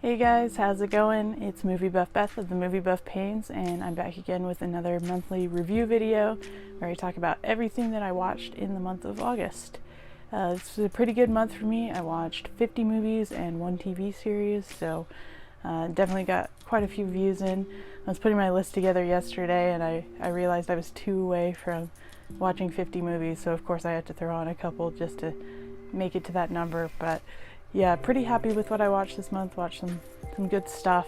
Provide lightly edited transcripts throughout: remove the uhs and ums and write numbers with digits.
Hey guys, how's it going? It's Movie Buff Beth of the Movie Buff Pains, and I'm back again with another monthly review video where I talk about everything that I watched in the month of August. This was a pretty good month for me. I watched 50 movies and 1 TV series, so definitely got quite a few views in. I was putting my list together yesterday and I realized I was 2 away from watching 50 movies, so of course I had to throw on a couple just to make it to that number. But yeah, pretty happy with what I watched this month. Watched some good stuff.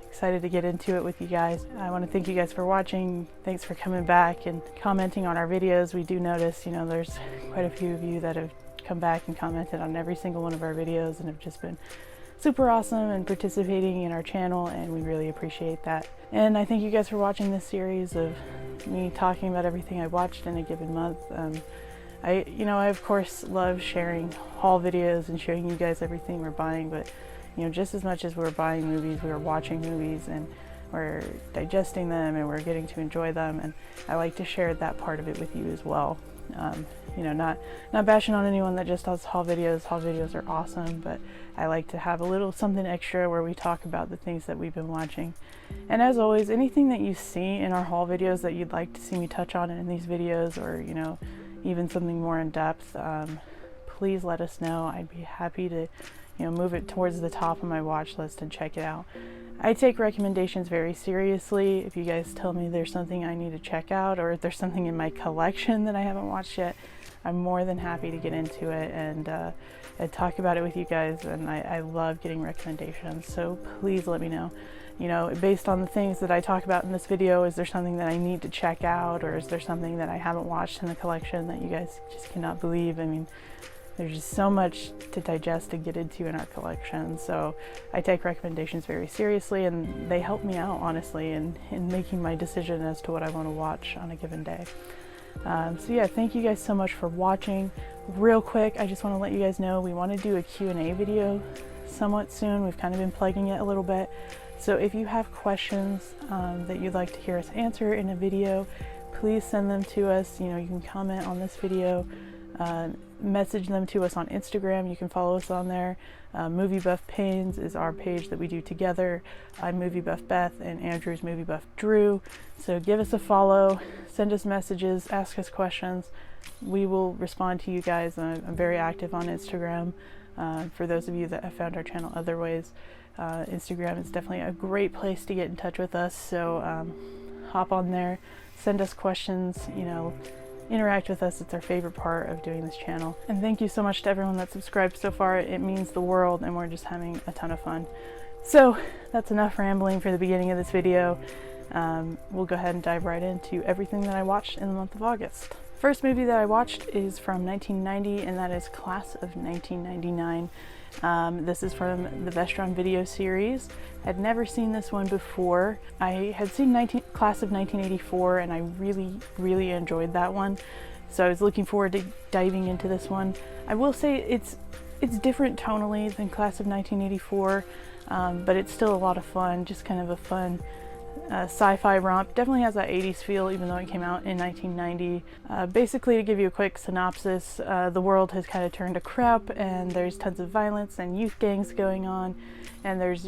Excited to get into it with you guys. I want to thank you guys for watching. Thanks for coming back and commenting on our videos. We do notice, there's quite a few of you that have come back and commented on every single one of our videos and have just been super awesome and participating in our channel, and we really appreciate that. And I thank you guys for watching this series of me talking about everything I watched in a given month. I of course love sharing haul videos and showing you guys everything we're buying, but just as much as we're buying movies, we're watching movies and we're digesting them and we're getting to enjoy them, and I like to share that part of it with you as well. Not bashing on anyone that just does haul videos. Haul videos are awesome, but I like to have a little something extra where we talk about the things that we've been watching. And as always, anything that you see in our haul videos that you'd like to see me touch on in these videos, or even something more in depth, please let us know. I'd be happy to move it towards the top of my watch list and check it out. I take recommendations very seriously. If you guys tell me there's something I need to check out, or if there's something in my collection that I haven't watched yet, I'm more than happy to get into it and talk about it with you guys. And I love getting recommendations, so please let me know. Based on the things that I talk about in this video, is there something that I need to check out, or is there something that I haven't watched in the collection that you guys just cannot believe? I mean, there's just so much to digest and get into in our collection, so I take recommendations very seriously, and they help me out, honestly, in making my decision as to what I want to watch on a given day. So yeah, thank you guys so much for watching. Real quick, I just want to let you guys know we want to do a Q&A video somewhat soon. We've kind of been plugging it a little bit. So if you have questions that you'd like to hear us answer in a video, please send them to us. You can comment on this video, message them to us on Instagram. You can follow us on there. Movie Buff Pains is our page that we do together. I'm Movie Buff Beth and Andrew's Movie Buff Drew. So give us a follow, send us messages, ask us questions. We will respond to you guys. I'm very active on Instagram. For those of you that have found our channel other ways, Instagram is definitely a great place to get in touch with us. So hop on there, send us questions, interact with us. It's our favorite part of doing this channel. And thank you so much to everyone that's subscribed so far. It means the world, and we're just having a ton of fun. So that's enough rambling for the beginning of this video. We'll go ahead and dive right into everything that I watched in the month of August. First movie that I watched is from 1990, and that is Class of 1999. This is from the Vestron video series. Had never seen this one before. I had seen Class of 1984, and I really enjoyed that one. So I was looking forward to diving into this one. I will say it's different tonally than Class of 1984, but it's still a lot of fun. Just kind of a fun sci-fi romp. Definitely has that 80s feel, even though it came out in 1990. Basically, to give you a quick synopsis, the world has kind of turned to crap, and there's tons of violence and youth gangs going on, and there's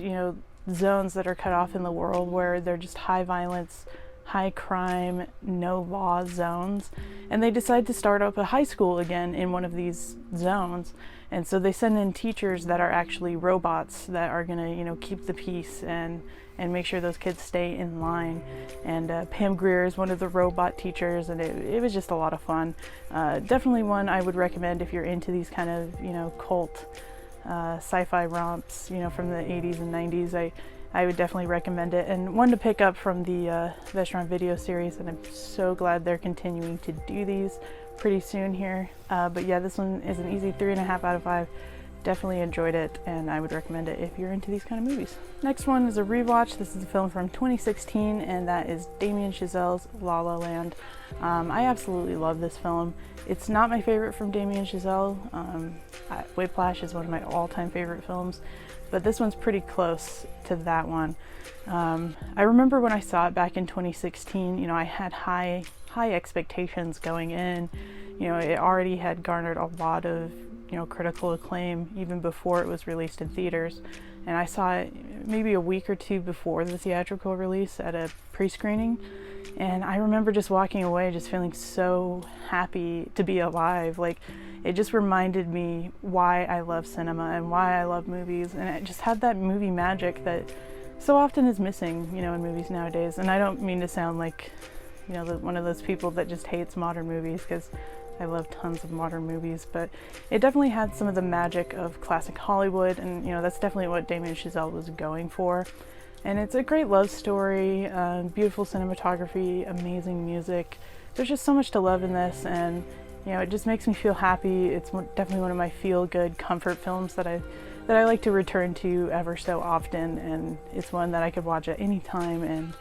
zones that are cut off in the world where they're just high violence, high crime, no law zones, and they decide to start up a high school again in one of these zones. And so they send in teachers that are actually robots that are gonna keep the peace and make sure those kids stay in line. And Pam Grier is one of the robot teachers, and it was just a lot of fun. Definitely one I would recommend if you're into these kind of cult sci-fi romps from the 80s and 90s. I would definitely recommend it, and one to pick up from the Vestron video series, and I'm so glad they're continuing to do these pretty soon here. But yeah, this one is an easy 3.5 out of 5. Definitely enjoyed it, and I would recommend it if you're into these kind of movies. Next one is a rewatch. This is a film from 2016, and that is Damien Chazelle's La La Land. I absolutely love this film. It's not my favorite from Damien Chazelle. Whiplash is one of my all-time favorite films, but this one's pretty close to that one. I remember when I saw it back in 2016, I had high expectations going in. It already had garnered a lot of critical acclaim even before it was released in theaters. And I saw it maybe a week or two before the theatrical release at a pre-screening. And I remember just walking away just feeling so happy to be alive. Like, it just reminded me why I love cinema and why I love movies. And it just had that movie magic that so often is missing, in movies nowadays. And I don't mean to sound like, one of those people that just hates modern movies, because I love tons of modern movies, but it definitely had some of the magic of classic Hollywood, and that's definitely what Damien Chazelle was going for. And it's a great love story, beautiful cinematography, amazing music. There's just so much to love in this, and it just makes me feel happy. It's definitely one of my feel-good comfort films that I like to return to ever so often, and it's one that I could watch at any time and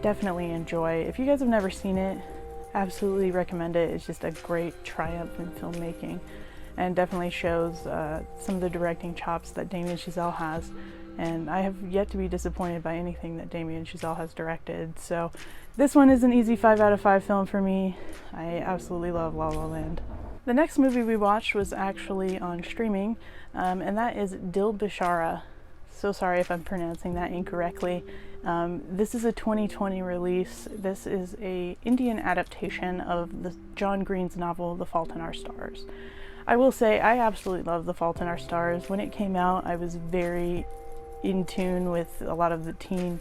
definitely enjoy. If you guys have never seen it, absolutely recommend it. It's just a great triumph in filmmaking, and definitely shows some of the directing chops that Damien Chazelle has. And I have yet to be disappointed by anything that Damien Chazelle has directed. So this one is an easy 5 out of 5 film for me. I absolutely love La La Land. The next movie we watched was actually on streaming, and that is Dilbashara. So sorry if I'm pronouncing that incorrectly. This is a 2020 release. This is a Indian adaptation of the John Green's novel, The Fault in Our Stars. I will say I absolutely love The Fault in Our Stars. When it came out, I was very in tune with a lot of the teen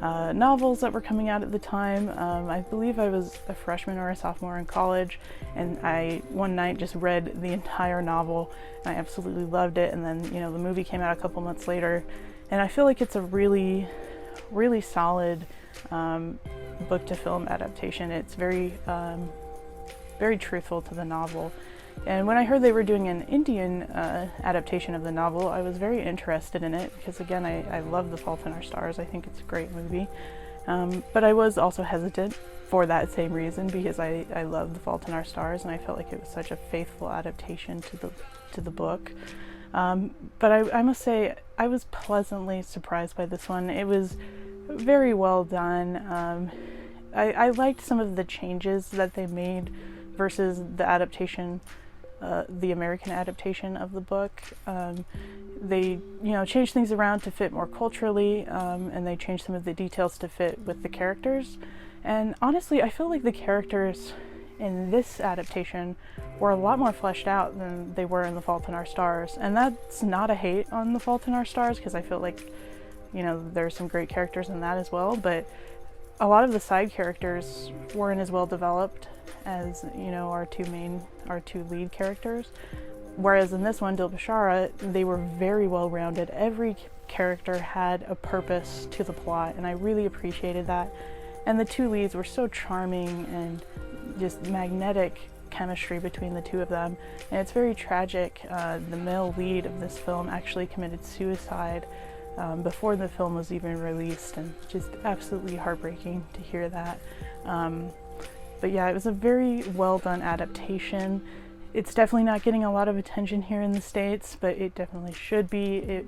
novels that were coming out at the time. I believe I was a freshman or a sophomore in college, and I one night just read the entire novel. I absolutely loved it, and then the movie came out a couple months later, and I feel like it's a really solid book to film adaptation. It's very truthful to the novel. And when I heard they were doing an Indian adaptation of the novel, I was very interested in it, because again, I love The Fault in Our Stars. I think it's a great movie. But I was also hesitant for that same reason, because I love The Fault in Our Stars, and I felt like it was such a faithful adaptation to the book. But I must say, I was pleasantly surprised by this one. It was very well done. I liked some of the changes that they made versus the adaptation, the American adaptation of the book. They changed things around to fit more culturally, and they changed some of the details to fit with the characters. And honestly, I feel like the characters in this adaptation were a lot more fleshed out than they were in The Fault in Our Stars. And that's not a hate on The Fault in Our Stars, because I feel like there's some great characters in that as well, but a lot of the side characters weren't as well developed as our two lead characters. Whereas in this one, Dilbashara, they were very well rounded. Every character had a purpose to the plot, and I really appreciated that. And the two leads were so charming, and just magnetic chemistry between the two of them. And it's very tragic. The male lead of this film actually committed suicide before the film was even released, and just absolutely heartbreaking to hear that. But yeah, it was a very well done adaptation. It's definitely not getting a lot of attention here in the States, but it definitely should be.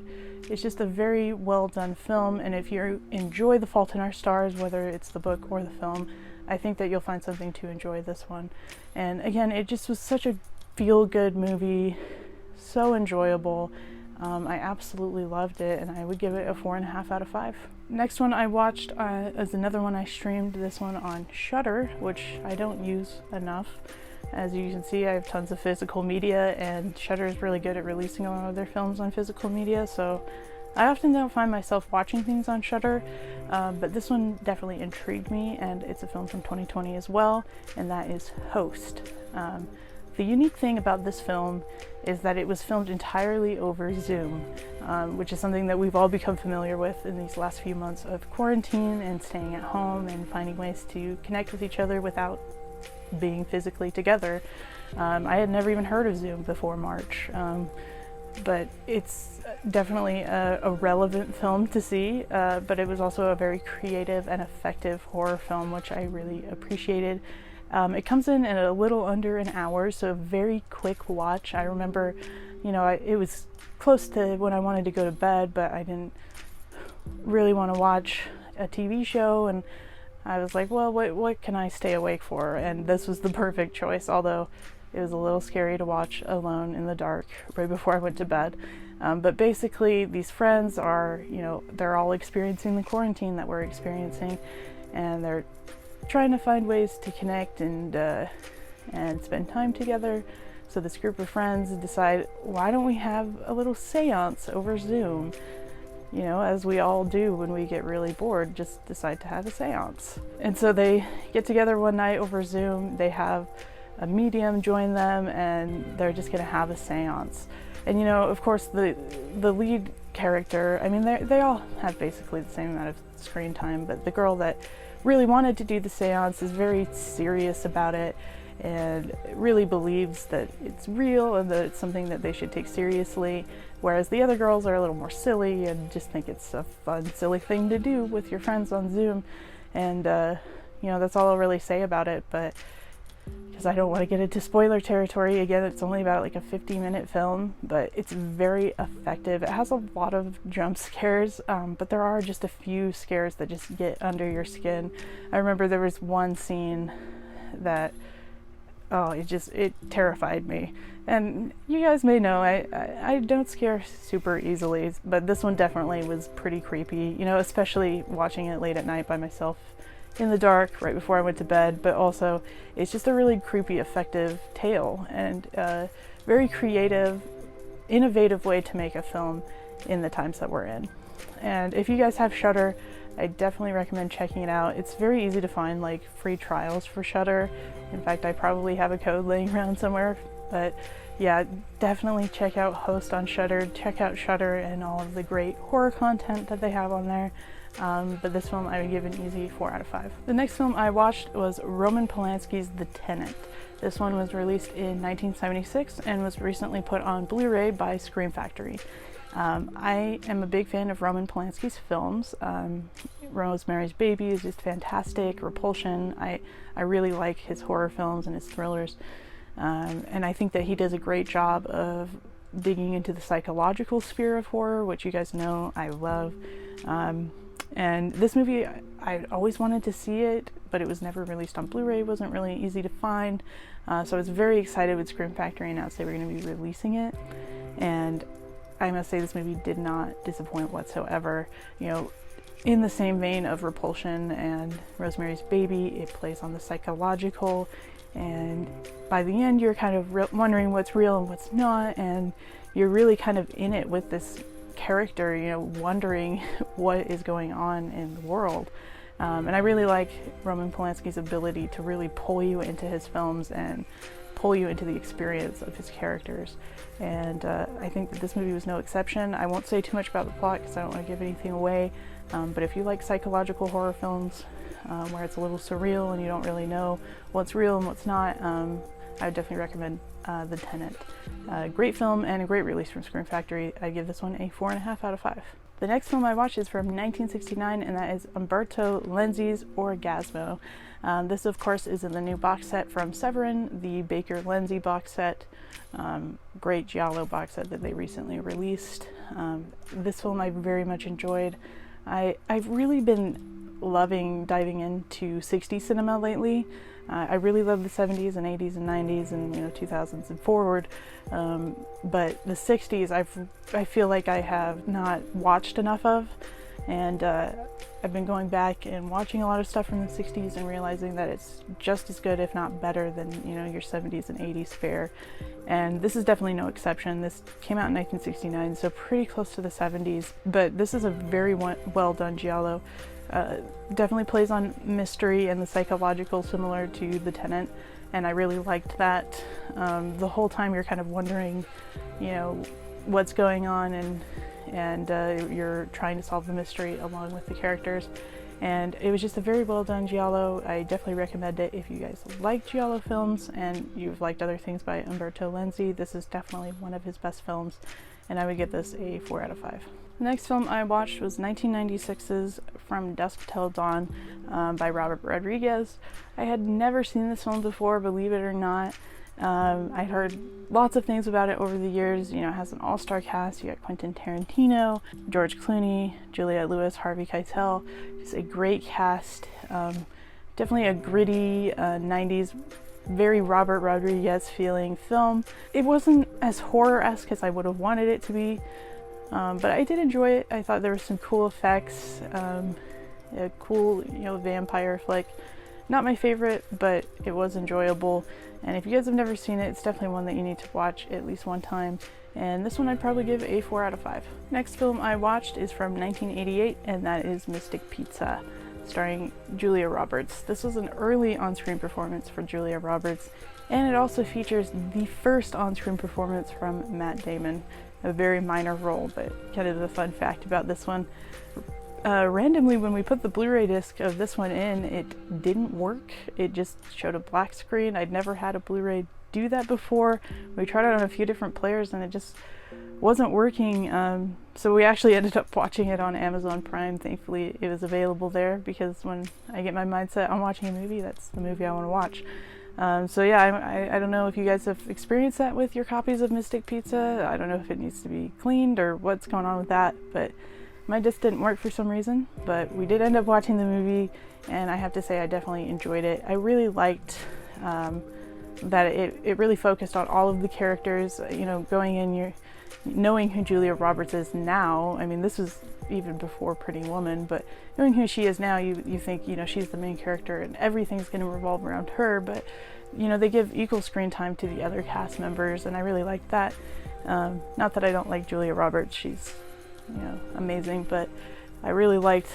It's just a very well done film, and if you enjoy The Fault in Our Stars, whether it's the book or the film, I think that you'll find something to enjoy this one. And again, it just was such a feel-good movie, so enjoyable. I absolutely loved it, and I would give it a 4.5 out of 5. Next one I watched is another one I streamed, this one on Shudder, which I don't use enough. As you can see, I have tons of physical media, and Shudder is really good at releasing a lot of their films on physical media, so I often don't find myself watching things on Shudder, but this one definitely intrigued me, and it's a film from 2020 as well, and that is Host. The unique thing about this film is that it was filmed entirely over Zoom, which is something that we've all become familiar with in these last few months of quarantine and staying at home and finding ways to connect with each other without being physically together. I had never even heard of Zoom before March, but it's definitely a relevant film to see, but it was also a very creative and effective horror film, which I really appreciated. It comes in at a little under an hour, so a very quick watch. I remember, it was close to when I wanted to go to bed, but I didn't really want to watch a TV show, and I was like, well, what can I stay awake for? And this was the perfect choice, although It was a little scary to watch alone in the dark right before I went to bed. But basically, these friends are, they're all experiencing the quarantine that we're experiencing, and they're trying to find ways to connect and spend time together. So this group of friends decide, why don't we have a little seance over Zoom? As we all do when we get really bored, just decide to have a seance. And so they get together one night over Zoom, they have a medium join them, and they're just gonna have a seance. And of course the lead character, I mean, they all have basically the same amount of screen time, but the girl that really wanted to do the seance is very serious about it and really believes that it's real and that it's something that they should take seriously, whereas the other girls are a little more silly and just think it's a fun, silly thing to do with your friends on Zoom. And that's all I'll really say about it, but because I don't want to get into spoiler territory. Again, it's only about like a 50-minute film, but it's very effective. It has a lot of jump scares, but there are just a few scares that just get under your skin. I remember there was one scene that, it terrified me. And you guys may know I don't scare super easily, but this one definitely was pretty creepy, especially watching it late at night by myself in the dark right before I went to bed. But also it's just a really creepy, effective tale, and very creative, innovative way to make a film in the times that we're in. And if you guys have Shudder, I definitely recommend checking it out. It's very easy to find like free trials for Shudder. In fact, I probably have a code laying around somewhere, but yeah, definitely check out Host on Shudder. Check out Shudder and all of the great horror content that they have on there. But this film I would give an easy 4 out of 5. The next film I watched was Roman Polanski's The Tenant. This one was released in 1976 and was recently put on Blu-ray by Scream Factory. I am a big fan of Roman Polanski's films. Rosemary's Baby is just fantastic. Repulsion, I really like his horror films and his thrillers. And I think that he does a great job of digging into the psychological sphere of horror, which you guys know I love. And this movie, I always wanted to see it, but it was never released on Blu-ray. It wasn't really easy to find. So I was very excited when Scream Factory announced they were going to be releasing it. And I must say this movie did not disappoint whatsoever. In the same vein of Repulsion and Rosemary's Baby, it plays on the psychological, and by the end you're kind of wondering what's real and what's not, and you're really kind of in it with this character, wondering what is going on in the world. And I really like Roman Polanski's ability to really pull you into his films and pull you into the experience of his characters. And I think that this movie was no exception. I won't say too much about the plot because I don't want to give anything away, but if you like psychological horror films where it's a little surreal and you don't really know what's real and what's not, I would definitely recommend The Tenant. Great film and a great release from Scream Factory. I give this one a 4.5 out of 5. The next film I watched is from 1969, and that is Umberto Lenzi's Orgasmo. This, of course, is in the new box set from Severin, the Baker Lenzi box set. Great Giallo box set that they recently released. This film I very much enjoyed. I've really been loving diving into 60s cinema lately. I really love the 70s and 80s and 90s and 2000s and forward, but the 60s I feel like I have not watched enough of, and I've been going back and watching a lot of stuff from the 60s and realizing that it's just as good, if not better, than your 70s and 80s fare. And this is definitely no exception. This came out in 1969, so pretty close to the 70s, but this is a very well done giallo. Definitely plays on mystery and the psychological, similar to The Tenant, and I really liked that. The whole time you're kind of wondering, what's going on, and you're trying to solve the mystery along with the characters. And it was just a very well done giallo. I definitely recommend it if you guys like giallo films and you've liked other things by Umberto Lenzi. This is definitely one of his best films, and I would give this a 4 out of 5. The next film I watched was 1996's From Dusk Till Dawn by Robert Rodriguez. I had never seen this film before, believe it or not. I'd heard lots of things about it over the years. It has an all-star cast. You got Quentin Tarantino, George Clooney, Juliette Lewis, Harvey Keitel. It's a great cast. Definitely a gritty 90s very Robert Rodriguez feeling film. It wasn't as horror-esque as I would have wanted it to be, but I did enjoy it. I thought there were some cool effects, a cool, vampire flick. Not my favorite, but it was enjoyable. And if you guys have never seen it, it's definitely one that you need to watch at least one time. And this one I'd probably give a 4 out of 5. Next film I watched is from 1988, and that is Mystic Pizza, starring Julia Roberts. This was an early on-screen performance for Julia Roberts, and it also features the first on-screen performance from Matt Damon. A very minor role, but kind of a fun fact about this one. Randomly, when we put the Blu-ray disc of this one in, it didn't work. It just showed a black screen. I'd never had a Blu-ray do that before. We tried it on a few different players and it just wasn't working. So we actually ended up watching it on Amazon Prime. Thankfully, it was available there, because when I get my mindset on watching a movie, that's the movie I want to watch. So yeah, I don't know if you guys have experienced that with your copies of Mystic Pizza. I don't know if it needs to be cleaned or what's going on with that, but my disc didn't work for some reason. But we did end up watching the movie, and I have to say I definitely enjoyed it. I really liked that it really focused on all of the characters, going in, knowing who Julia Roberts is now. I mean, this was even before Pretty Woman, but knowing who she is now, you think, she's the main character and everything's going to revolve around her, but, they give equal screen time to the other cast members, and I really liked that. Not that I don't like Julia Roberts, she's, amazing, but I really liked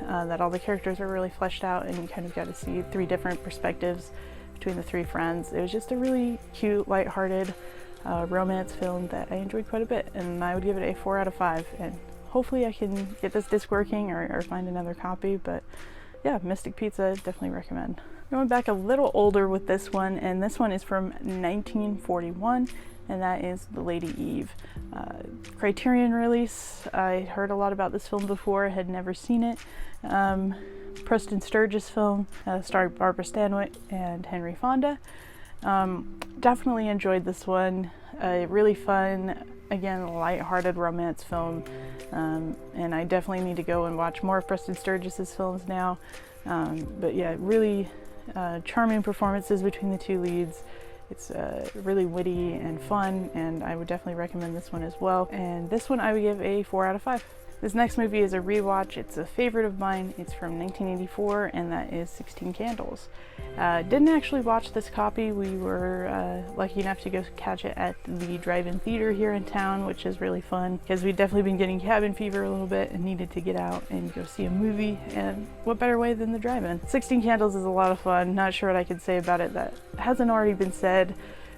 that all the characters were really fleshed out, and you kind of got to see 3 different perspectives between the 3 friends. It was just a really cute, lighthearted romance film that I enjoyed quite a bit, and I would give it a 4 out of 5, and hopefully I can get this disc working or find another copy. But yeah, Mystic Pizza, definitely recommend. Going back a little older with this one, and this one is from 1941, and that is The Lady Eve. Criterion release. I heard a lot about this film before, had never seen it. Preston Sturges film, starring Barbara Stanwyck and Henry Fonda. Definitely enjoyed this one. Really fun, again, light-hearted romance film, and I definitely need to go and watch more of Preston Sturges' films now. But yeah, really charming performances between the 2 leads. It's really witty and fun, and I would definitely recommend this one as well. And this one I would give a 4 out of 5. This next movie is a rewatch. It's a favorite of mine. It's from 1984, and that is 16 Candles. Didn't actually watch this copy. We were lucky enough to go catch it at the drive-in theater here in town, which is really fun, because we'd definitely been getting cabin fever a little bit and needed to get out and go see a movie, and what better way than the drive-in. 16 Candles is a lot of fun. Not sure what I could say about it that hasn't already been said.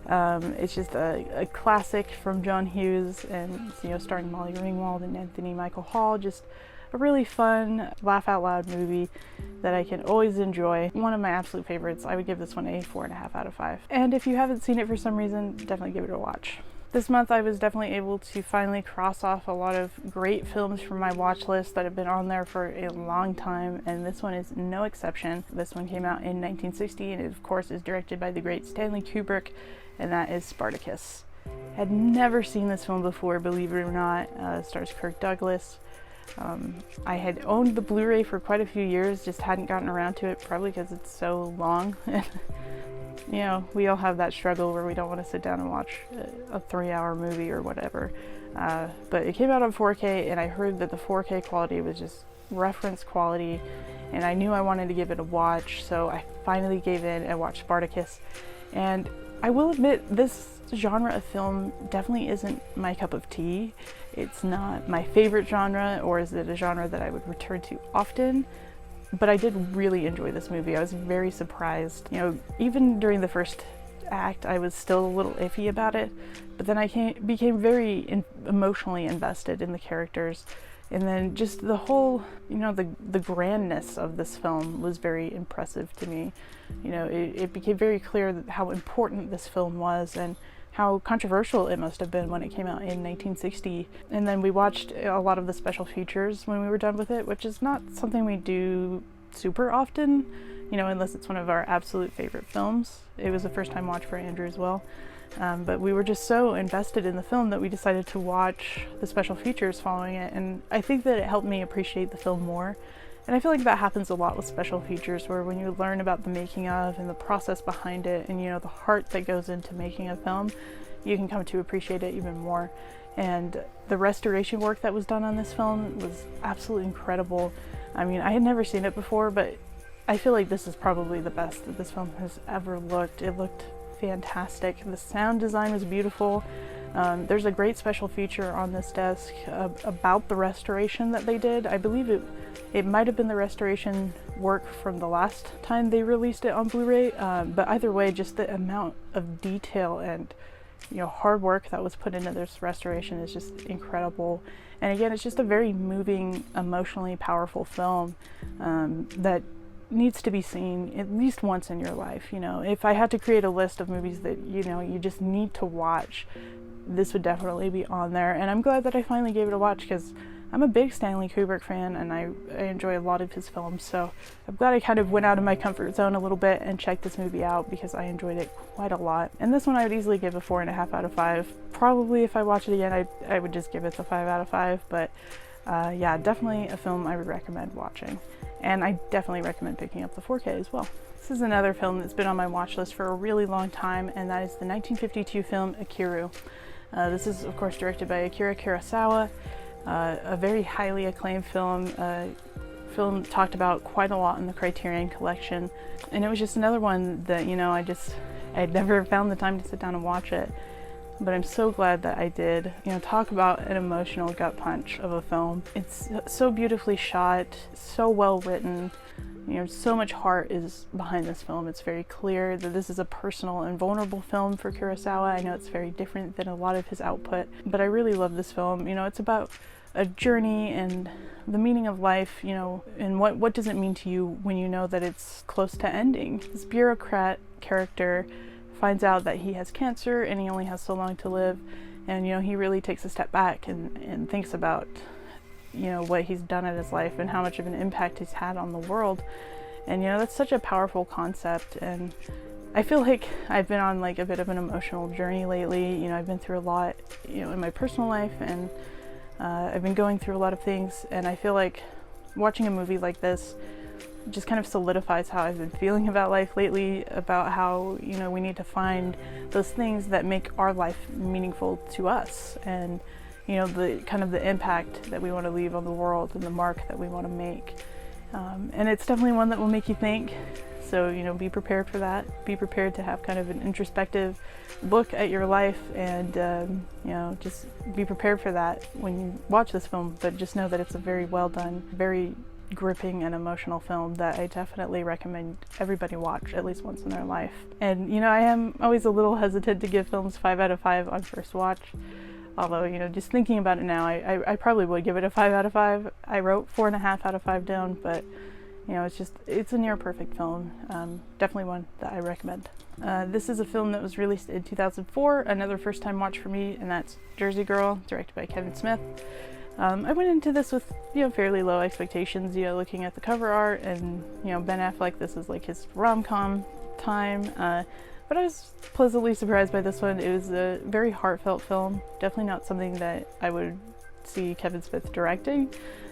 It's just a classic from John Hughes, and starring Molly Ringwald and Anthony Michael Hall. Just a really fun, laugh out loud movie that I can always enjoy. One of my absolute favorites. I would give this one a 4.5 out of 5. And if you haven't seen it for some reason, definitely give it a watch. This month I was definitely able to finally cross off a lot of great films from my watch list that have been on there for a long time, and this one is no exception. This one came out in 1960, and it of course is directed by the great Stanley Kubrick, and that is Spartacus. Had never seen this film before, believe it or not. It stars Kirk Douglas. I had owned the Blu-ray for quite a few years, just hadn't gotten around to it, probably because it's so long. We all have that struggle where we don't want to sit down and watch a 3-hour movie or whatever. But it came out on 4K, and I heard that the 4K quality was just reference quality, and I knew I wanted to give it a watch, so I finally gave in and watched Spartacus. And I will admit, this genre of film definitely isn't my cup of tea. It's not my favorite genre, or is it a genre that I would return to often? But I did really enjoy this movie. I was very surprised. Even during the first act, I was still a little iffy about it, but then I became very emotionally invested in the characters. And then just the whole, the grandness of this film was very impressive to me. It became very clear how important this film was and how controversial it must have been when it came out in 1960. And then we watched a lot of the special features when we were done with it, which is not something we do super often, unless it's one of our absolute favorite films. It was a first-time watch for Andrew as well. But we were just so invested in the film that we decided to watch the special features following it, and I think that it helped me appreciate the film more. And I feel like that happens a lot with special features, where when you learn about the making of and the process behind it and, you know, the heart that goes into making a film, you can come to appreciate it even more. And the restoration work that was done on this film was absolutely incredible. I mean, I had never seen it before, but I feel like this is probably the best that this film has ever looked. It looked fantastic. The sound design was beautiful. There's a great special feature on this disc about the restoration that they did. I believe it might have been the restoration work from the last time they released it on Blu-ray, but either way, just the amount of detail and, you know, hard work that was put into this restoration is just incredible. And again, it's just a very moving, emotionally powerful film that needs to be seen at least once in your life. You know, if I had to create a list of movies that, you know, you just need to watch, this would definitely be on there. And I'm glad that I finally gave it a watch, because I'm a big Stanley Kubrick fan and I enjoy a lot of his films, so I'm glad I kind of went out of my comfort zone a little bit and checked this movie out, because I enjoyed it quite a lot. And this one I would easily give a 4.5 out of 5. Probably if I watch it again, I would just give it the 5 out of 5, but yeah, definitely a film I would recommend watching. And I definitely recommend picking up the 4K as well. This is another film that's been on my watch list for a really long time, and that is the 1952 film Akiru. This is, of course, directed by Akira Kurosawa. A very highly acclaimed film, film talked about quite a lot in the Criterion Collection, and it was just another one that, you know, I'd never found the time to sit down and watch it, but I'm so glad that I did. You know, talk about an emotional gut punch of a film. It's so beautifully shot, so well written. You know, so much heart is behind this film. It's very clear that this is a personal and vulnerable film for Kurosawa. I know it's very different than a lot of his output, but I really love this film. You know, it's about a journey and the meaning of life, you know, and what does it mean to you when you know that it's close to ending. This bureaucrat character finds out that he has cancer and he only has so long to live, and, you know, he really takes a step back and thinks about, you know, what he's done in his life and how much of an impact he's had on the world. And, you know, that's such a powerful concept, and I feel like I've been on like a bit of an emotional journey lately. You know, I've been through a lot, you know, in my personal life, and I've been going through a lot of things, and I feel like watching a movie like this just kind of solidifies how I've been feeling about life lately, about how, you know, we need to find those things that make our life meaningful to us, and, you know, the kind of the impact that we want to leave on the world and the mark that we want to make. And it's definitely one that will make you think. So, you know, be prepared for that. Be prepared to have kind of an introspective look at your life, and, you know, just be prepared for that when you watch this film. But just know that it's a very well done, very gripping and emotional film that I definitely recommend everybody watch at least once in their life. And, you know, I am always a little hesitant to give films 5 out of 5 on first watch. Although, you know, just thinking about it now, I probably would give it a 5 out of 5. I wrote 4.5 out of 5 down, but, you know, it's a near perfect film. Definitely one that I recommend. This is a film that was released in 2004, another first time watch for me, and that's Jersey Girl, directed by Kevin Smith. I went into this with, you know, fairly low expectations, you know, looking at the cover art, and, you know, Ben Affleck, this is like his rom-com time. But I was pleasantly surprised by this one. It was a very heartfelt film. Definitely not something that I would see Kevin Smith directing,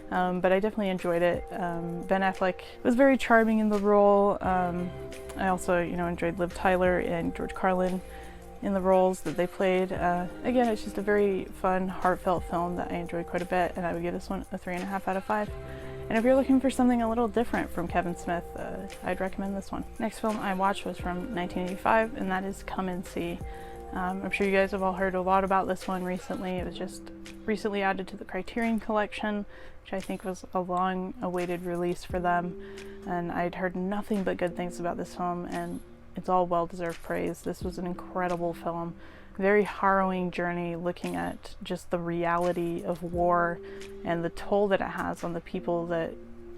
but I definitely enjoyed it. Ben Affleck was very charming in the role. I also, you know, enjoyed Liv Tyler and George Carlin in the roles that they played. Again, it's just a very fun, heartfelt film that I enjoyed quite a bit, and I would give this one a 3.5 out of 5. And if you're looking for something a little different from Kevin Smith, I'd recommend this one. Next film I watched was from 1985, and that is Come and See. I'm sure you guys have all heard a lot about this one recently. It was just recently added to the Criterion Collection, which I think was a long-awaited release for them. And I'd heard nothing but good things about this film, and it's all well-deserved praise. This was an incredible film. Very harrowing journey looking at just the reality of war and the toll that it has on the people that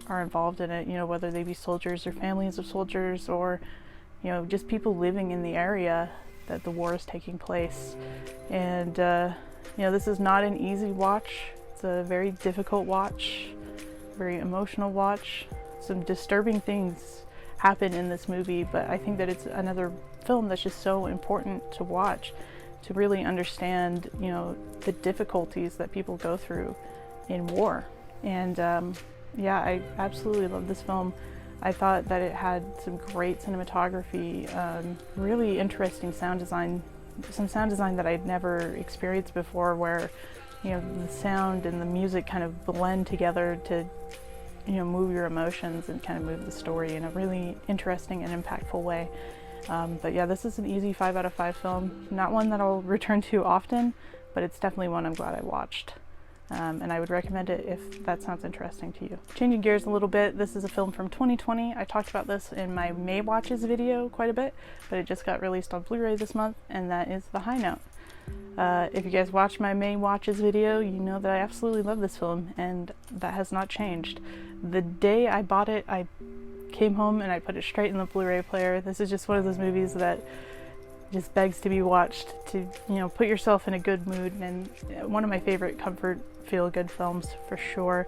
are involved in it, you know, whether they be soldiers or families of soldiers, or, you know, just people living in the area that the war is taking place. And, you know, this is not an easy watch. It's a very difficult watch, very emotional watch. Some disturbing things happen in this movie, but I think that it's another film that's just so important to watch, to really understand, you know, the difficulties that people go through in war. And Yeah, I absolutely love this film. I thought that it had some great cinematography, really interesting sound design, some sound design that I'd never experienced before, where, you know, the sound and the music kind of blend together to, you know, move your emotions and kind of move the story in a really interesting and impactful way. But yeah, this is an easy 5 out of 5 film. Not one that I'll return to often, but it's definitely one I'm glad I watched. And I would recommend it if that sounds interesting to you. Changing gears a little bit, this is a film from 2020. I talked about this in my May Watches video quite a bit, but it just got released on Blu-ray this month, and that is The High Note. If you guys watched my May Watches video, you know that I absolutely love this film, and that has not changed. The day I bought it, I came home and I put it straight in the Blu-ray player. This is just one of those movies that just begs to be watched to, you know, put yourself in a good mood, and one of my favorite comfort feel-good films for sure.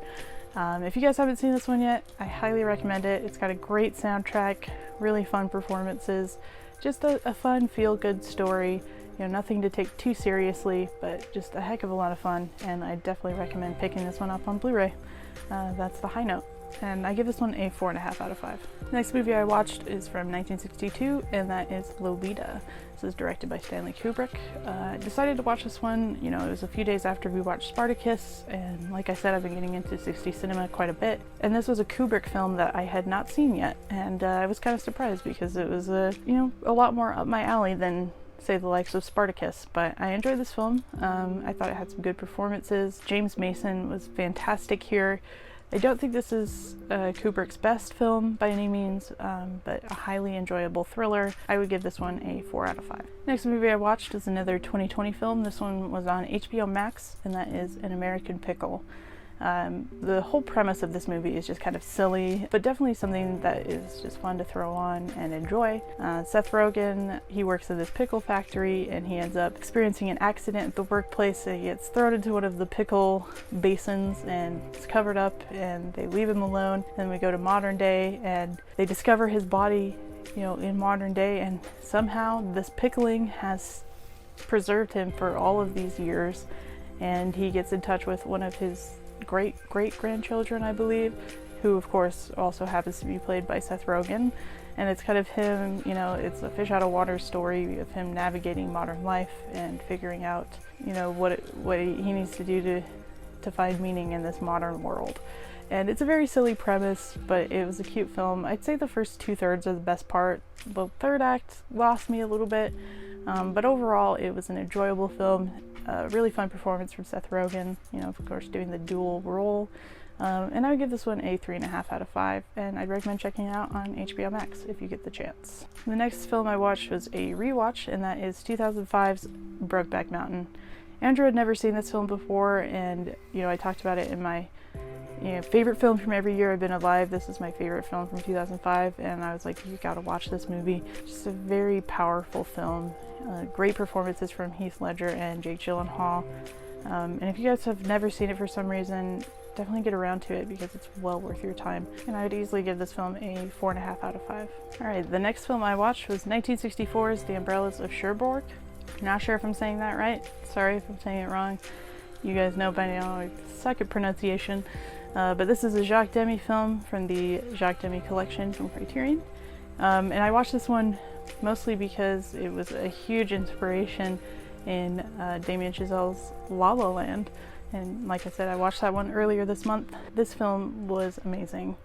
If you guys haven't seen this one yet, I highly recommend it. It's got a great soundtrack, really fun performances, just a fun feel-good story. You know, nothing to take too seriously, but just a heck of a lot of fun, and I definitely recommend picking this one up on Blu-ray. That's The High Note, and I give this one a 4.5 out of 5. The next movie I watched is from 1962, and that is Lolita. This is directed by Stanley Kubrick. I decided to watch this one, you know, it was a few days after we watched Spartacus, and like I said, I've been getting into 60s cinema quite a bit, and this was a Kubrick film that I had not seen yet, and I was kind of surprised because it was, you know, a lot more up my alley than, say, the likes of Spartacus, but I enjoyed this film. I thought it had some good performances. James Mason was fantastic here. I don't think this is Kubrick's best film by any means, but a highly enjoyable thriller. I would give this one a 4 out of 5. Next movie I watched is another 2020 film. This one was on HBO Max, and that is An American Pickle. The whole premise of this movie is just kind of silly, but definitely something that is just fun to throw on and enjoy. Seth Rogen, he works in this pickle factory, and he ends up experiencing an accident at the workplace. So he gets thrown into one of the pickle basins and it's covered up, and they leave him alone. Then we go to modern day, and they discover his body, you know, in modern day, and somehow this pickling has preserved him for all of these years, and he gets in touch with one of his great-grandchildren, I believe, who of course also happens to be played by Seth Rogen, and it's kind of him, you know, it's a fish out of water story of him navigating modern life and figuring out, you know, what he needs to do to find meaning in this modern world. And it's a very silly premise, but it was a cute film. I'd say the first 2/3 are the best part. The third act lost me a little bit, but overall it was an enjoyable film. Really fun performance from Seth Rogen, you know, of course doing the dual role. And I would give this one a 3.5 out of 5, and I'd recommend checking it out on HBO Max if you get the chance. The next film I watched was a rewatch, and that is 2005's Brokeback Mountain. Andrew had never seen this film before, and, you know, I talked about it in my, you know, favorite film from every year I've been alive. This is my favorite film from 2005, and I was like, you gotta watch this movie. Just a very powerful film. Great performances from Heath Ledger and Jake Gyllenhaal. And if you guys have never seen it for some reason, definitely get around to it because it's well worth your time. And I would easily give this film a 4.5 out of 5. Alright, the next film I watched was 1964's The Umbrellas of Cherbourg. Not sure if I'm saying that right. Sorry if I'm saying it wrong. You guys know by now I suck at pronunciation. But this is a Jacques Demy film from the Jacques Demy collection from Criterion. And I watched this one mostly because it was a huge inspiration in Damien Chazelle's La La Land. And like I said, I watched that one earlier this month. This film was amazing.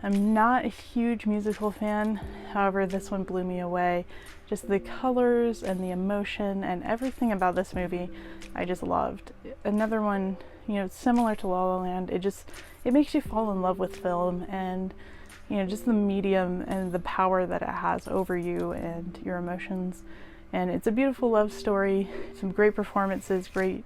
I'm not a huge musical fan, however this one blew me away. Just the colors and the emotion and everything about this movie I just loved. Another one, you know, similar to La La Land, it makes you fall in love with film, and you know, just the medium and the power that it has over you and your emotions. And it's a beautiful love story, some great performances, great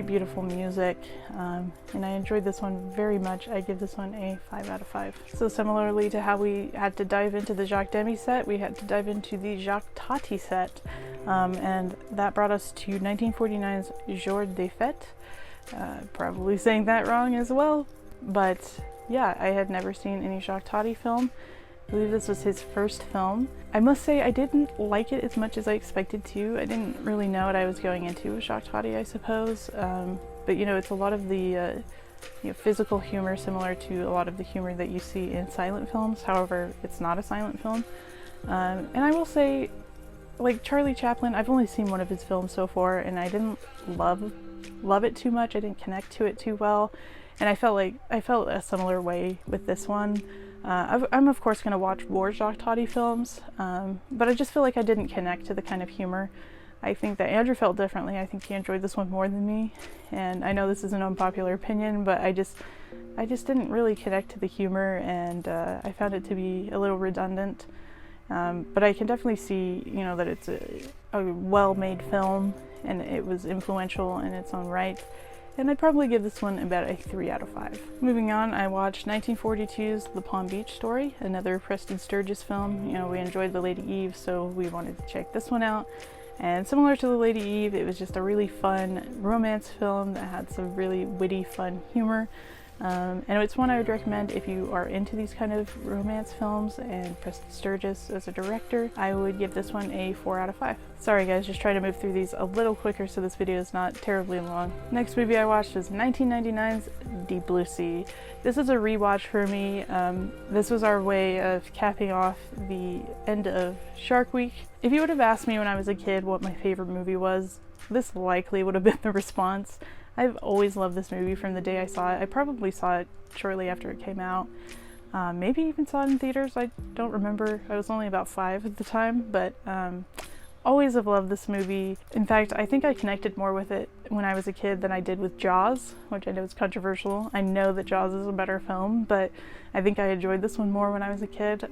beautiful music, and I enjoyed this one very much. I give this one a 5 out of 5. So similarly to how we had to dive into the Jacques Demy set, we had to dive into the Jacques Tati set, and that brought us to 1949's Jour de Fête. Probably saying that wrong as well, but yeah, I had never seen any Jacques Tati film. I believe this was his first film. I must say I didn't like it as much as I expected to. I didn't really know what I was going into with Jacques Tati, I suppose. But you know, it's a lot of the physical humor similar to a lot of the humor that you see in silent films. However, it's not a silent film. And I will say, like Charlie Chaplin, I've only seen one of his films so far, and I didn't love it too much. I didn't connect to it too well, and I felt a similar way with this one. I'm of course going to watch more Jacques Tati films, but I just feel like I didn't connect to the kind of humor. I think that Andrew felt differently. I think he enjoyed this one more than me, and I know this is an unpopular opinion, but I just didn't really connect to the humor, and I found it to be a little redundant. But I can definitely see, that it's a well-made film, and it was influential in its own right. And I'd probably give this one about a 3 out of 5. Moving on, I watched 1942's The Palm Beach Story, another Preston Sturges film. We enjoyed The Lady Eve, so we wanted to check this one out. And similar to The Lady Eve, it was just a really fun romance film that had some really witty, fun humor. And it's one I would recommend if you are into these kind of romance films, and Preston Sturges as a director. I would give this one a 4 out of 5. Sorry guys, just trying to move through these a little quicker so this video is not terribly long. Next movie I watched was 1999's Deep Blue Sea. This is a rewatch for me. This was our way of capping off the end of Shark Week. If you would have asked me when I was a kid what my favorite movie was, this likely would have been the response. I've always loved this movie from the day I saw it. I probably saw it shortly after it came out. Maybe even saw it in theaters. I don't remember. I was only about 5 at the time, but always have loved this movie. In fact, I think I connected more with it when I was a kid than I did with Jaws, which I know is controversial. I know that Jaws is a better film, but I think I enjoyed this one more when I was a kid.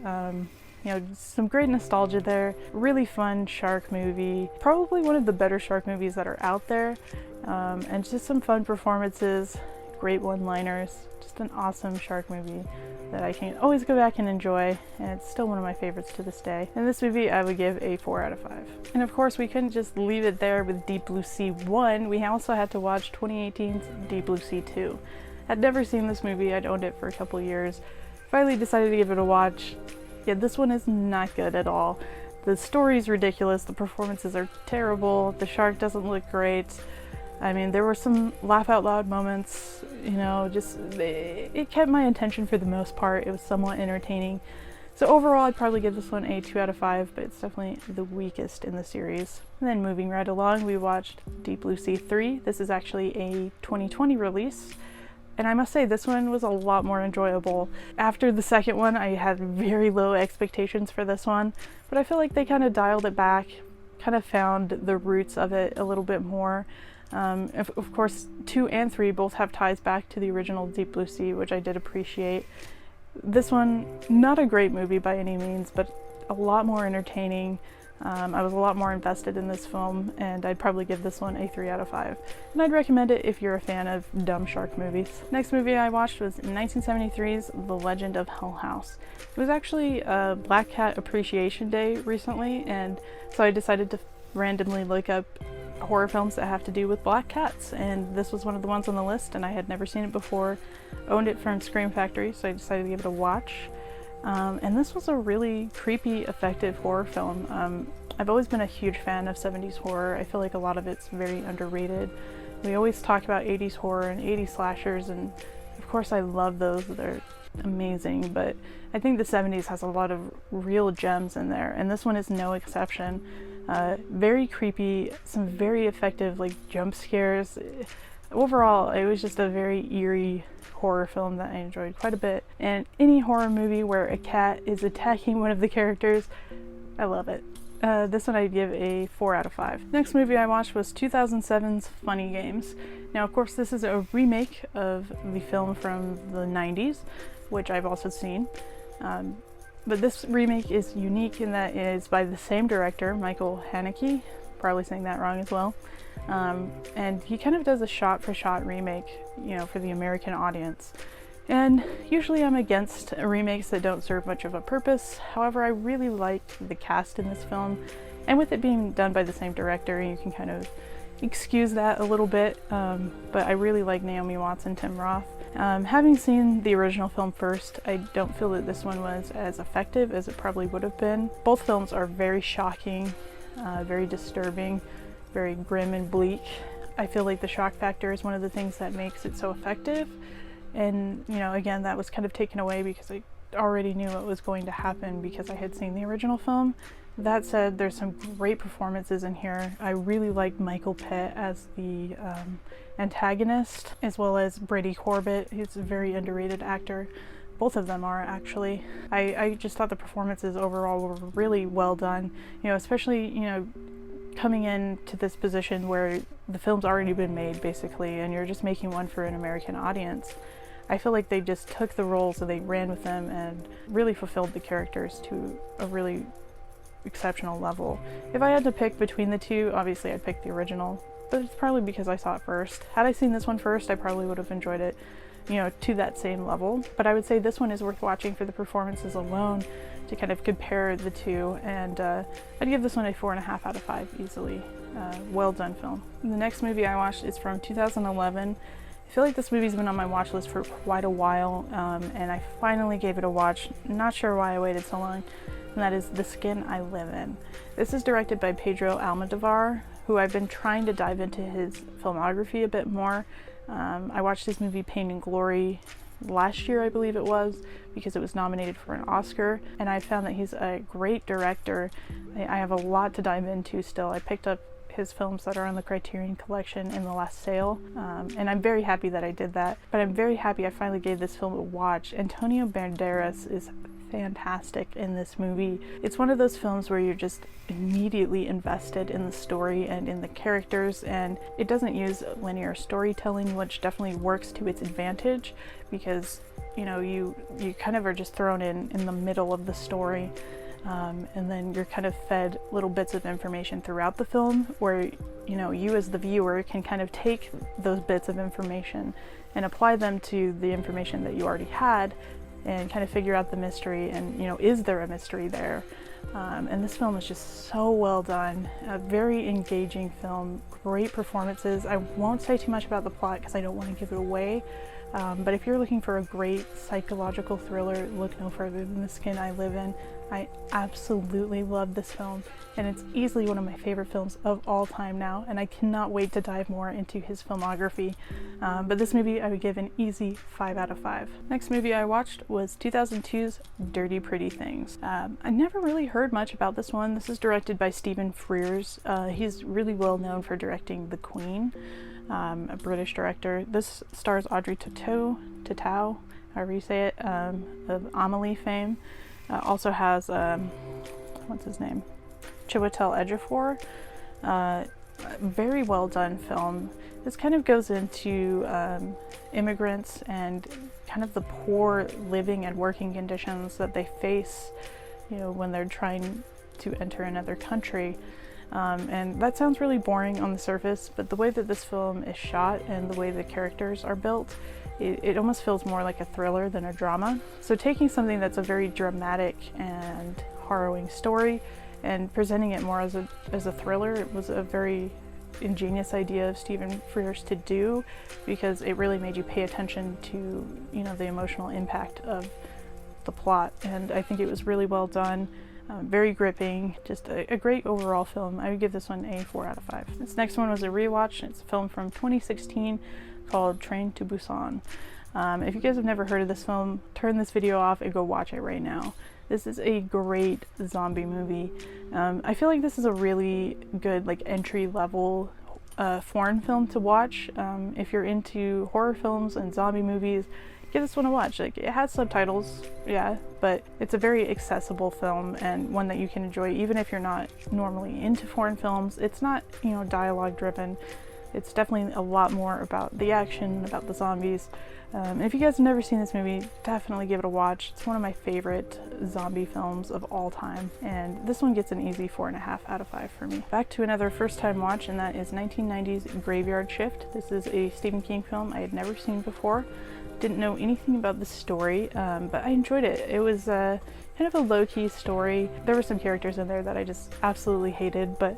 Some great nostalgia there. Really fun shark movie. Probably one of the better shark movies that are out there. And just some fun performances, great one-liners, just an awesome shark movie that I can always go back and enjoy, and it's still one of my favorites to this day. And this movie I would give a 4 out of 5. And of course we couldn't just leave it there with Deep Blue Sea 1, we also had to watch 2018's Deep Blue Sea 2. I'd never seen this movie, I'd owned it for a couple years, finally decided to give it a watch. Yeah, this one is not good at all. The story's ridiculous, the performances are terrible, the shark doesn't look great. I mean, there were some laugh out loud moments, it kept my attention for the most part. It was somewhat entertaining. So overall, I'd probably give this one a 2 out of 5, but it's definitely the weakest in the series. And then moving right along, we watched Deep Blue Sea 3. This is actually a 2020 release. And I must say, this one was a lot more enjoyable. After the second one, I had very low expectations for this one, but I feel like they kind of dialed it back, kind of found the roots of it a little bit more. Of course, 2 and 3 both have ties back to the original Deep Blue Sea, which I did appreciate. This one, not a great movie by any means, but a lot more entertaining. I was a lot more invested in this film, and I'd probably give this one a 3 out of 5. And I'd recommend it if you're a fan of dumb shark movies. Next movie I watched was 1973's The Legend of Hell House. It was actually Black Cat Appreciation Day recently, and so I decided to randomly look up horror films that have to do with black cats, and this was one of the ones on the list, and I had never seen it before. Owned it from Scream Factory, so I decided to give it a watch. And this was a really creepy, effective horror film. I've always been a huge fan of 70s horror. I feel like a lot of it's very underrated. We always talk about 80s horror and 80s slashers, and of course I love those. They're amazing, but I think the 70s has a lot of real gems in there, and this one is no exception. Very creepy, some very effective jump scares. Overall, it was just a very eerie horror film that I enjoyed quite a bit. And any horror movie where a cat is attacking one of the characters, I love it. This one I'd give a 4 out of 5. Next movie I watched was 2007's Funny Games. Now, of course, this is a remake of the film from the 90s, which I've also seen. But this remake is unique in that it is by the same director, Michael Haneke, probably saying that wrong as well. And he kind of does a shot-for-shot remake, for the American audience. And usually I'm against remakes that don't serve much of a purpose. However, I really liked the cast in this film, and with it being done by the same director, you can kind of excuse that a little bit. But I really like Naomi Watts and Tim Roth. Having seen the original film first, I don't feel that this one was as effective as it probably would have been. Both films are very shocking, very disturbing, very grim and bleak. I feel like the shock factor is one of the things that makes it so effective. And, you know, again, that was kind of taken away because I already knew what was going to happen because I had seen the original film. That said, there's some great performances in here. I really like Michael Pitt as the antagonist, as well as Brady Corbett, who's a very underrated actor. Both of them are, actually. I just thought the performances overall were really well done, you know, especially, you know, coming into this position where the film's already been made, basically, and you're just making one for an American audience. I feel like they just took the roles and they ran with them and really fulfilled the characters to a really exceptional level. If I had to pick between the two, obviously I'd pick the original, but it's probably because I saw it first. Had I seen this one first, I probably would have enjoyed it, you know, to that same level. But I would say this one is worth watching for the performances alone, to kind of compare the two, and I'd give this one a 4.5 out of 5 easily. Well done film. The next movie I watched is from 2011. I feel like this movie's been on my watch list for quite a while, and I finally gave it a watch. Not sure why I waited so long, and that is The Skin I Live In. This is directed by Pedro Almodovar, who I've been trying to dive into his filmography a bit more. I watched his movie Pain and Glory last year, I believe it was, because it was nominated for an Oscar, and I found that he's a great director. I have a lot to dive into still. I picked up his films that are on the Criterion Collection in the last sale, and I'm very happy that I did that, but I'm very happy I finally gave this film a watch. Antonio Banderas is fantastic in this movie. It's one of those films where you're just immediately invested in the story and in the characters, and it doesn't use linear storytelling, which definitely works to its advantage, because, you know, you kind of are just thrown in the middle of the story. And then you're kind of fed little bits of information throughout the film where, you know, you as the viewer can kind of take those bits of information and apply them to the information that you already had and kind of figure out the mystery and, you know, is there a mystery there? And this film is just so well done. A very engaging film, great performances. I won't say too much about the plot because I don't want to give it away. But if you're looking for a great psychological thriller, look no further than The Skin I Live In. I absolutely love this film, and it's easily one of my favorite films of all time now, and I cannot wait to dive more into his filmography. But this movie I would give an easy 5 out of 5. Next movie I watched was 2002's Dirty Pretty Things. I never really heard much about this one. This is directed by Stephen Frears. He's really well known for directing The Queen. A British director. This stars Audrey Tautou, however you say it, of Amelie fame. Also has, what's his name? Chiwetel Ejiofor. Very well done film. This kind of goes into immigrants and kind of the poor living and working conditions that they face, you know, when they're trying to enter another country. And that sounds really boring on the surface, but the way that this film is shot and the way the characters are built, it almost feels more like a thriller than a drama. So taking something that's a very dramatic and harrowing story and presenting it more as a thriller, it was a very ingenious idea of Stephen Frears to do, because it really made you pay attention to, you know, the emotional impact of the plot. And I think it was really well done. Very gripping, just a great overall film. I would give this one a 4 out of 5. This next one was a rewatch. It's a film from 2016 called Train to Busan. If you guys have never heard of this film, turn this video off and go watch it right now. This is a great zombie movie. I feel like this is a really good, like, entry-level foreign film to watch. If you're into horror films and zombie movies, give this one a watch. Like, it has subtitles, yeah, but it's a very accessible film and one that you can enjoy even if you're not normally into foreign films. It's not, you know, dialogue driven. It's definitely a lot more about the action, about the zombies. And if you guys have never seen this movie, definitely give it a watch. It's one of my favorite zombie films of all time, and this one gets an easy 4.5 out of 5 for me. Back to another first time watch, and that is 1990's Graveyard Shift. This is a Stephen King film I had never seen before. Didn't know anything about the story, but I enjoyed it. It was kind of a low-key story. There were some characters in there that I just absolutely hated, but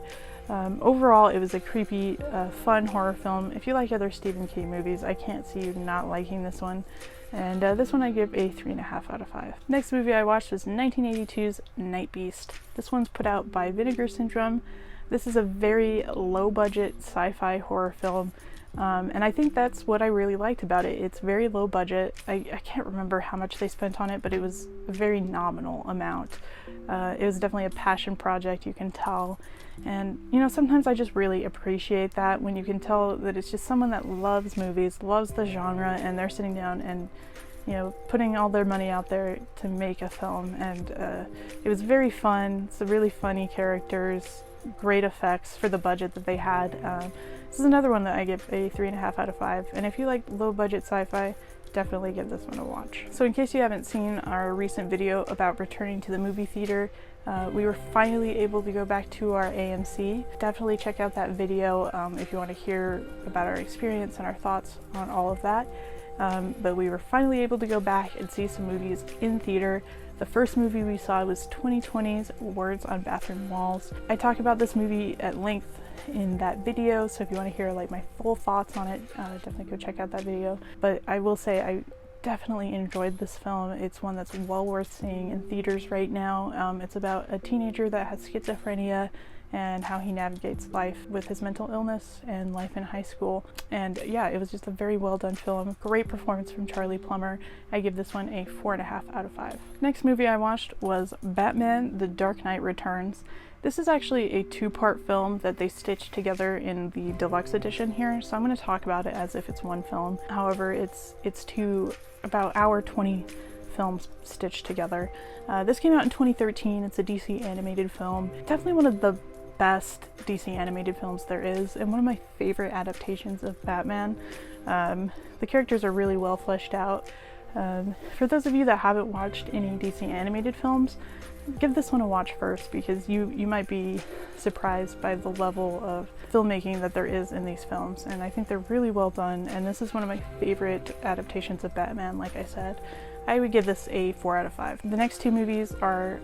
overall it was a creepy, fun horror film. If you like other Stephen King movies, I can't see you not liking this one. And this one I give a 3.5 out of 5. Next movie I watched was 1982's Nightbeast. This one's put out by Vinegar Syndrome. This is a very low budget sci-fi horror film. And I think that's what I really liked about it. It's very low budget. I can't remember how much they spent on it, but it was a very nominal amount. It was definitely a passion project, you can tell. And, you know, sometimes I just really appreciate that when you can tell that it's just someone that loves movies, loves the genre, and they're sitting down and, you know, putting all their money out there to make a film. And it was very fun. It's really funny characters, great effects for the budget that they had. This is another one that I give a 3.5 out of 5. And if you like low budget sci-fi, definitely give this one a watch. So in case you haven't seen our recent video about returning to the movie theater, we were finally able to go back to our AMC. Definitely check out that video if you want to hear about our experience and our thoughts on all of that. But we were finally able to go back and see some movies in theater. The first movie we saw was 2020's Words on Bathroom Walls. I talk about this movie at length in that video, so if you want to hear like my full thoughts on it, definitely go check out that video. But I will say I definitely enjoyed this film. It's one that's well worth seeing in theaters right now. It's about a teenager that has schizophrenia and how he navigates life with his mental illness and life in high school. And yeah, it was just a very well done film. Great performance from Charlie Plummer. I give this one a 4.5 out of 5. Next movie I watched was Batman: The Dark Knight Returns. This is actually a two-part film that they stitched together in the deluxe edition here, so I'm going to talk about it as if it's one film. However, it's two about hour 20 films stitched together. This came out in 2013. It's a DC animated film. Definitely one of the best DC animated films there is, and one of my favorite adaptations of Batman. The characters are really well fleshed out. For those of you that haven't watched any DC animated films, give this one a watch first, because you might be surprised by the level of filmmaking that there is in these films, and I think they're really well done, and this is one of my favorite adaptations of Batman. Like I said, I would give this a 4 out of 5. The next two movies are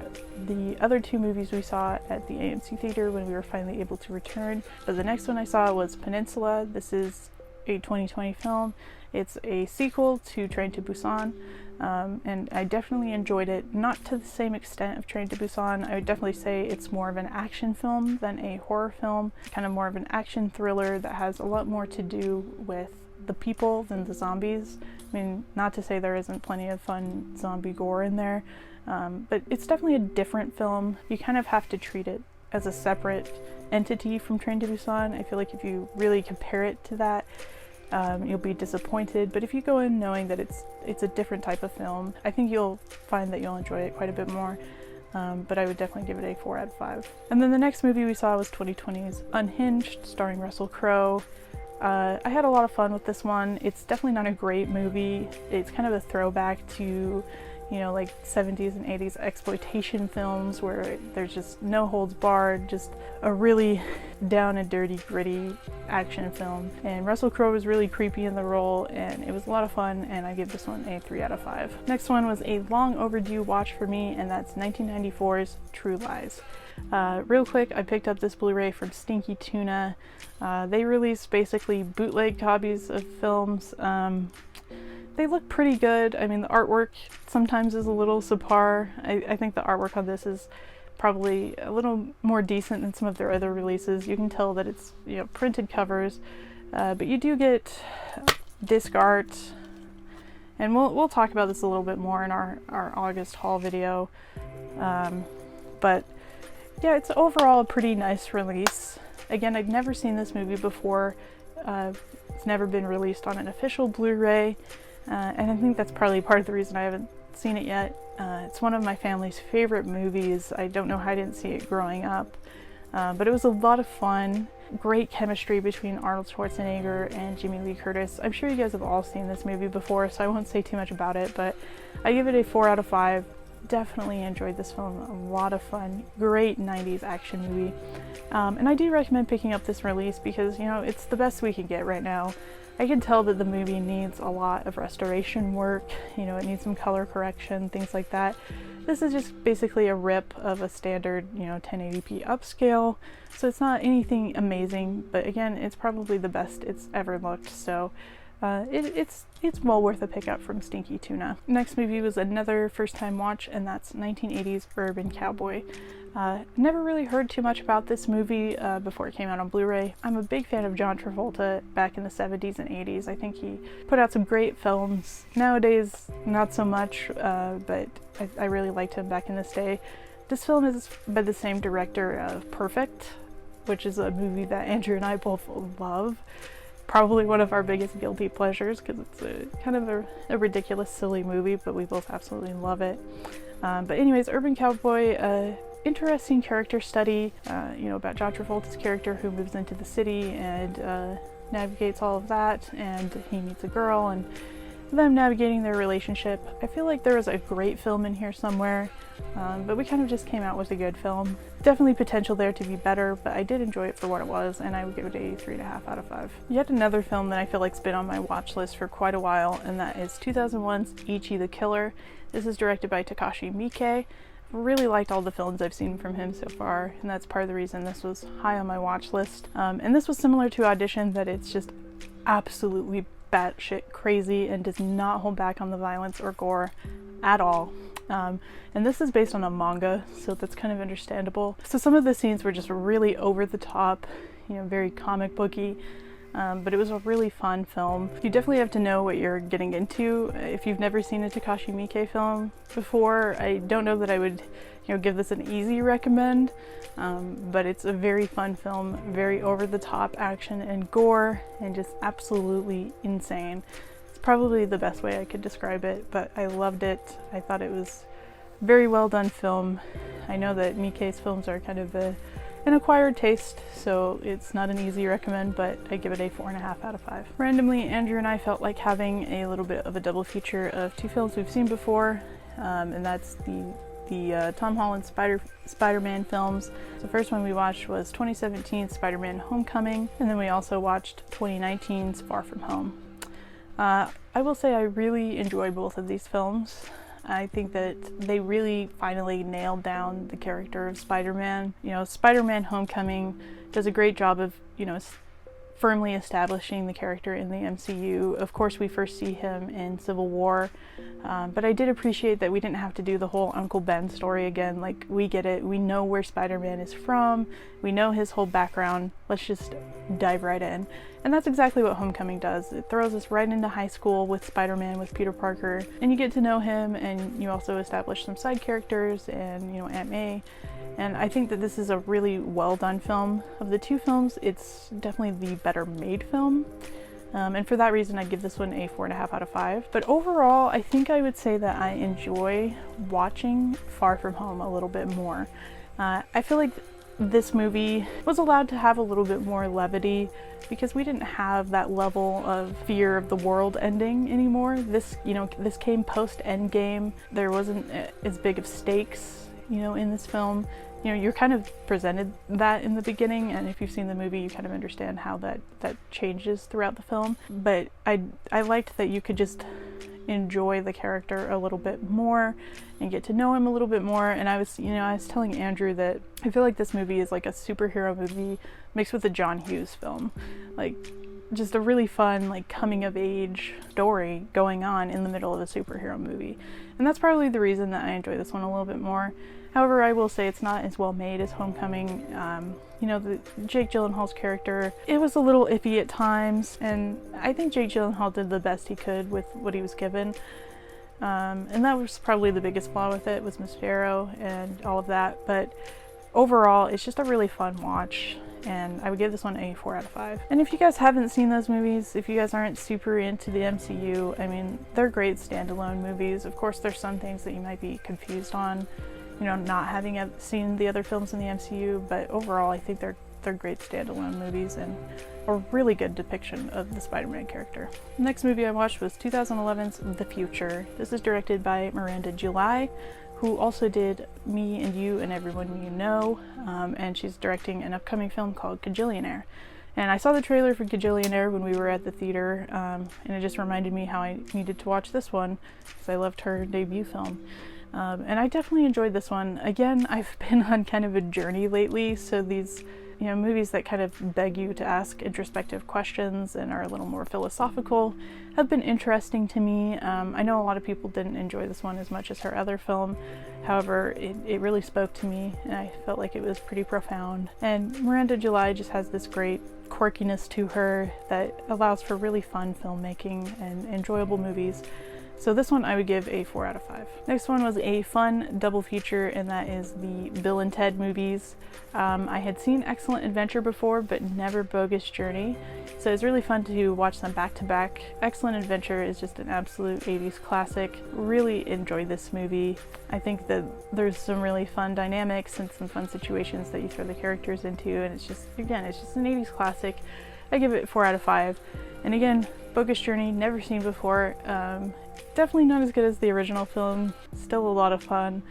the other two movies we saw at the AMC theater when we were finally able to return. But the next one I saw was Peninsula. This is a 2020 film. It's a sequel to Train to Busan, and I definitely enjoyed it. Not to the same extent of Train to Busan. I would definitely say it's more of an action film than a horror film, kind of more of an action thriller that has a lot more to do with the people than the zombies. I mean, not to say there isn't plenty of fun zombie gore in there, but it's definitely a different film. You kind of have to treat it as a separate entity from Train to Busan. I feel like if you really compare it to that, you'll be disappointed. But if you go in knowing that it's a different type of film, I think you'll find that you'll enjoy it quite a bit more. But I would definitely give it a 4 out of 5. And then the next movie we saw was 2020's Unhinged, starring Russell Crowe. I had a lot of fun with this one. It's definitely not a great movie. It's kind of a throwback to, you know, like 70s and 80s exploitation films where there's just no holds barred, just a really down and dirty, gritty action film. And Russell Crowe was really creepy in the role, and it was a lot of fun, and I give this one a 3 out of 5. Next one was a long overdue watch for me, and that's 1994's True Lies. Real quick, I picked up this Blu-ray from Stinky Tuna. They release basically bootleg copies of films. They look pretty good. I mean, the artwork sometimes is a little subpar. I think the artwork on this is probably a little more decent than some of their other releases. You can tell that it's, you know, printed covers, but you do get disc art, and we'll talk about this a little bit more in our August haul video. But yeah, it's overall a pretty nice release. Again, I've never seen this movie before. It's never been released on an official Blu-ray, and I think that's probably part of the reason I haven't seen it yet. It's one of my family's favorite movies. I don't know how I didn't see it growing up, but it was a lot of fun. Great chemistry between Arnold Schwarzenegger and Jamie Lee Curtis. I'm sure you guys have all seen this movie before, so I won't say too much about it, but I give it a 4 out of 5. Definitely enjoyed this film. A lot of fun. Great 90s action movie. And I do recommend picking up this release because, you know, it's the best we can get right now. I can tell that the movie needs a lot of restoration work. You know, it needs some color correction, things like that. This is just basically a rip of a standard, you know, 1080p upscale. So it's not anything amazing, but again, it's probably the best it's ever looked. So it's well worth a pickup from Stinky Tuna. Next movie was another first-time watch, and that's 1980's Urban Cowboy. Never really heard too much about this movie before it came out on Blu-ray. I'm a big fan of John Travolta back in the 70s and 80s. I think he put out some great films. Nowadays, not so much, but I really liked him back in this day. This film is by the same director of Perfect, which is a movie that Andrew and I both love. Probably one of our biggest guilty pleasures, because it's kind of a ridiculous, silly movie, but we both absolutely love it. But anyways, Urban Cowboy, interesting character study, about John Travolta's character who moves into the city and navigates all of that, and he meets a girl and them navigating their relationship. I feel like there was a great film in here somewhere, but we kind of just came out with a good film. Definitely potential there to be better, but I did enjoy it for what it was, and I would give it a 3.5 out of 5. Yet another film that I feel like's been on my watch list for quite a while, and that is 2001's Ichi the Killer. This is directed by Takashi Miike. Really liked all the films I've seen from him so far, and that's part of the reason this was high on my watch list. And this was similar to Audition, that it's just absolutely batshit crazy and does not hold back on the violence or gore at all. And this is based on a manga, so that's kind of understandable. So some of the scenes were just really over the top, very comic booky. But it was a really fun film. You definitely have to know what you're getting into. If you've never seen a Takashi Miike film before, I don't know that I would give this an easy recommend, but it's a very fun film, very over-the-top action and gore, and just absolutely insane. It's probably the best way I could describe it, but I loved it. I thought it was a very well done film. I know that Miike's films are kind of an acquired taste, so it's not an easy recommend, but I give it a 4.5 out of 5. Randomly, Andrew and I felt like having a little bit of a double feature of two films we've seen before, and that's the Tom Holland Spider-Man films. The first one we watched was 2017's SpiderMan Homecoming, and then we also watched 2019's Far From Home. I will say I really enjoy both of these films. I think that they really finally nailed down the character of Spider-Man. SpiderMan Homecoming does a great job of, firmly establishing the character in the MCU. Of course, we first see him in Civil War, but I did appreciate that we didn't have to do the whole Uncle Ben story again. Like, we get it. We know where Spider-Man is from. We know his whole background. Let's just dive right in. And that's exactly what Homecoming does. It throws us right into high school with Spider-Man, with Peter Parker, and you get to know him, and you also establish some side characters and, Aunt May. And I think that this is a really well done film. Of the two films, it's definitely the better made film. And for that reason, I'd give this one a 4.5 out of 5. But overall, I think I would say that I enjoy watching Far From Home a little bit more. I feel like this movie was allowed to have a little bit more levity because we didn't have that level of fear of the world ending anymore. This came post Endgame. There wasn't as big of stakes, in this film. You're kind of presented that in the beginning, and if you've seen the movie, you kind of understand how that changes throughout the film. But I liked that you could just enjoy the character a little bit more and get to know him a little bit more. And I was telling Andrew that I feel like this movie is like a superhero movie mixed with a John Hughes film. Like, just a really fun, like, coming of age story going on in the middle of a superhero movie. And that's probably the reason that I enjoy this one a little bit more. However, I will say it's not as well made as Homecoming. The Jake Gyllenhaal's character, it was a little iffy at times, and I think Jake Gyllenhaal did the best he could with what he was given. And that was probably the biggest flaw with it, was Miss Farrow and all of that. But overall, it's just a really fun watch, and I would give this one a 4 out of 5. And if you guys haven't seen those movies, if you guys aren't super into the MCU, they're great standalone movies. Of course, there's some things that you might be confused on, not having seen the other films in the MCU, but overall I think they're great standalone movies and a really good depiction of the Spider-Man character. The next movie I watched was 2011's The Future. This is directed by Miranda July, who also did Me and You and Everyone You Know, and she's directing an upcoming film called Kajillionaire. And I saw the trailer for Kajillionaire when we were at the theater, and it just reminded me how I needed to watch this one because I loved her debut film. And I definitely enjoyed this one. Again, I've been on kind of a journey lately, so these you know, movies that kind of beg you to ask introspective questions and are a little more philosophical have been interesting to me. I know a lot of people didn't enjoy this one as much as her other film. However, it really spoke to me, and I felt like it was pretty profound. And Miranda July just has this great quirkiness to her that allows for really fun filmmaking and enjoyable movies. So this one I would give a 4 out of 5. Next one was a fun double feature, and that is the Bill and Ted movies. I had seen Excellent Adventure before, but never Bogus Journey. So it's really fun to watch them back to back. Excellent Adventure is just an absolute 80s classic. Really enjoyed this movie. I think that there's some really fun dynamics and some fun situations that you throw the characters into, and it's just, again, it's just an 80s classic. I give it 4 out of 5. And again, Bogus Journey, never seen before. Definitely not as good as the original film, still a lot of fun.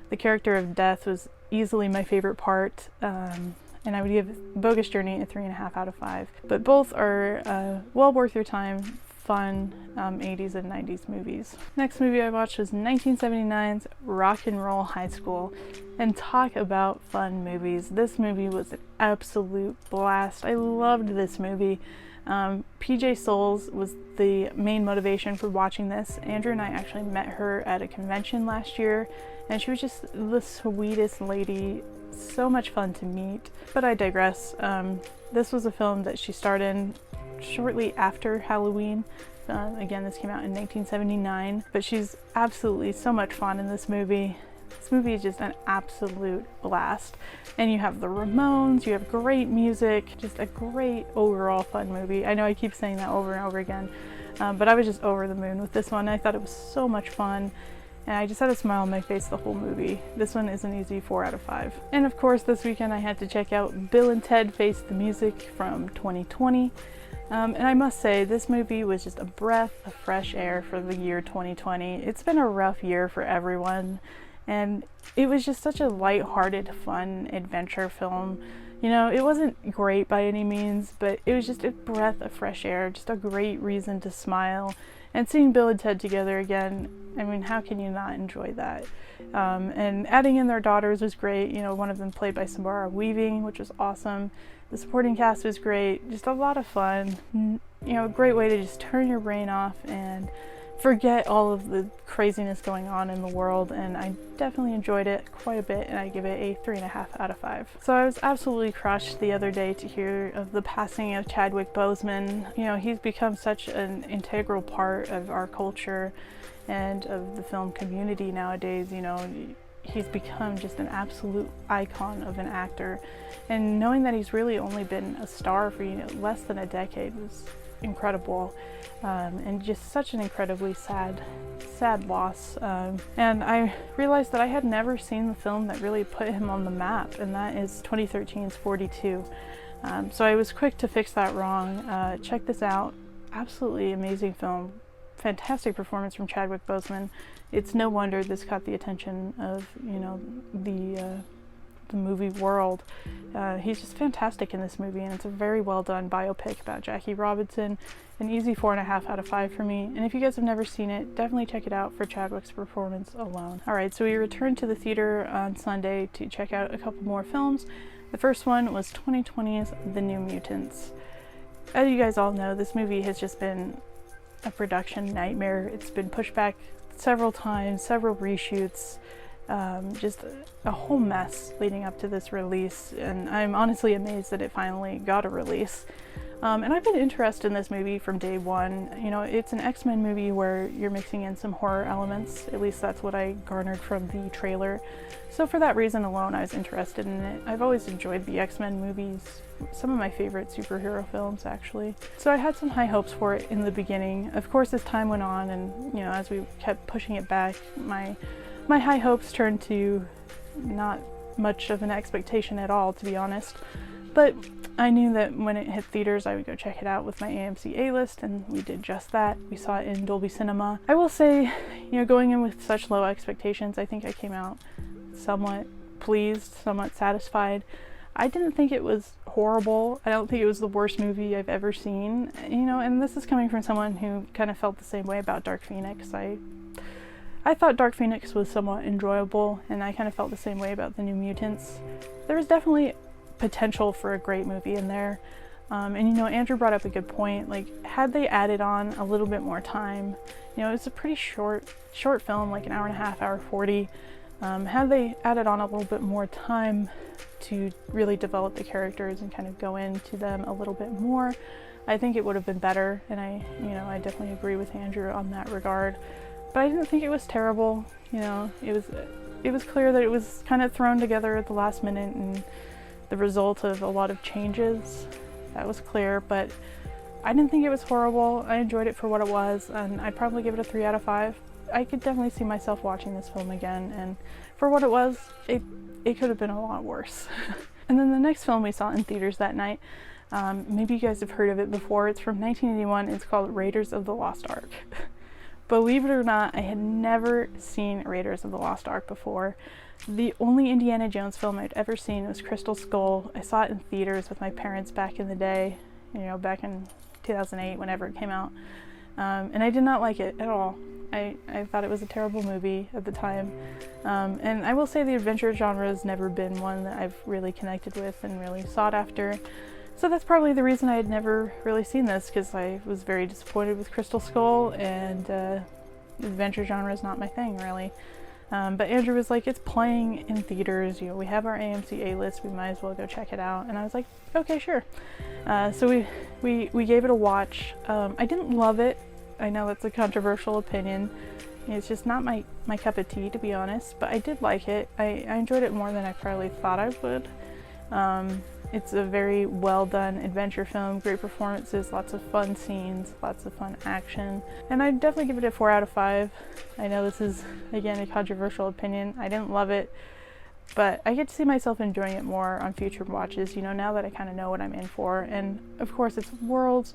The character of Death was easily my favorite part, and I would give Bogus Journey a 3.5 out of 5. But both are well worth your time, fun 80s and 90s movies. Next movie I watched was 1979's Rock and Roll High School, and talk about fun movies. This movie was an absolute blast. I loved this movie. PJ Souls was the main motivation for watching this. Andrew and I actually met her at a convention last year, and she was just the sweetest lady, so much fun to meet. But I digress. This was a film that she starred in shortly after Halloween. Again, this came out in 1979, but she's absolutely so much fun in this movie. This movie is just an absolute blast. And you have the Ramones, you have great music, just a great overall fun movie. I know I keep saying that over and over again, but I was just over the moon with this one. I thought it was so much fun, and I just had a smile on my face the whole movie. This one is an easy 4 out of 5. And of course, this weekend I had to check out Bill and Ted Face the Music from 2020. And I must say, this movie was just a breath of fresh air for the year 2020. It's been a rough year for everyone. And it was just such a light-hearted, fun adventure film. You know, it wasn't great by any means, but it was just a breath of fresh air, just a great reason to smile. And seeing Bill and Ted together again, I mean, how can you not enjoy that? And adding in their daughters was great. You know, one of them played by Samara Weaving, which was awesome. The supporting cast was great, just a lot of fun. You know, a great way to just turn your brain off and forget all of the craziness going on in the world, and I definitely enjoyed it quite a bit, and I give it a 3.5 out of 5. So I was absolutely crushed the other day to hear of the passing of Chadwick Boseman. You know, he's become such an integral part of our culture and of the film community nowadays. You know, he's become just an absolute icon of an actor, and knowing that he's really only been a star for, you know, less than a decade was incredible, and just such an incredibly sad loss. And I realized that I had never seen the film that really put him on the map, and that is 2013's 42. So I was quick to fix that wrong. Check this out. Absolutely amazing film. Fantastic performance from Chadwick Boseman. It's no wonder this caught the attention of, you know, the movie world. He's just fantastic in this movie, and it's a very well done biopic about Jackie Robinson. An easy 4.5 out of 5 for me, and if you guys have never seen it, definitely check it out for Chadwick's performance alone. Alright, so we returned to the theater on Sunday to check out a couple more films. The first one was 2020's The New Mutants. As you guys all know, this movie has just been a production nightmare. It's been pushed back several times, several reshoots, just a whole mess leading up to this release, and I'm honestly amazed that it finally got a release. And I've been interested in this movie from day one. You know, it's an X-Men movie where you're mixing in some horror elements. At least that's what I garnered from the trailer. So for that reason alone, I was interested in it. I've always enjoyed the X-Men movies, some of my favorite superhero films actually. So I had some high hopes for it in the beginning. Of course, as time went on and, you know, as we kept pushing it back, my high hopes turned to not much of an expectation at all, to be honest. But I knew that when it hit theaters, I would go check it out with my AMC A-list, and we did just that. We saw it in Dolby Cinema. I will say, you know, going in with such low expectations, I think I came out somewhat pleased, somewhat satisfied. I didn't think it was horrible. I don't think it was the worst movie I've ever seen. You know, and this is coming from someone who kind of felt the same way about Dark Phoenix. I thought Dark Phoenix was somewhat enjoyable, and I kind of felt the same way about The New Mutants. There was definitely potential for a great movie in there. And you know, Andrew brought up a good point, like had they added on a little bit more time, you know, it's a pretty short film, like an hour and a half, hour 40. Had they added on a little bit more time to really develop the characters and kind of go into them a little bit more, I think it would have been better. And I definitely agree with Andrew on that regard. But I didn't think it was terrible. You know, it was clear that it was kind of thrown together at the last minute and the result of a lot of changes. That was clear, but I didn't think it was horrible. I enjoyed it for what it was, and I'd probably give it a 3 out of 5. I could definitely see myself watching this film again, and for what it was, it could have been a lot worse. And then the next film we saw in theaters that night, maybe you guys have heard of it before. It's from 1981. It's called Raiders of the Lost Ark. Believe it or not, I had never seen Raiders of the Lost Ark before. The only Indiana Jones film I'd ever seen was Crystal Skull. I saw it in theaters with my parents back in the day, you know, back in 2008, whenever it came out. And I did not like it at all. I thought it was a terrible movie at the time. And I will say the adventure genre has never been one that I've really connected with and really sought after. So that's probably the reason I had never really seen this, because I was very disappointed with Crystal Skull, and the adventure genre is not my thing, really. But Andrew was like, it's playing in theaters, you know, we have our AMC A-list, we might as well go check it out. And I was like, okay, sure. So we gave it a watch. I didn't love it. I know that's a controversial opinion. It's just not my cup of tea, to be honest, but I did like it. I enjoyed it more than I probably thought I would. It's a very well done adventure film, great performances, lots of fun scenes, lots of fun action, and I'd definitely give it a 4 out of 5. I know this is, again, a controversial opinion. I didn't love it, but I get to see myself enjoying it more on future watches, you know, now that I kind of know what I'm in for. And of course, it's worlds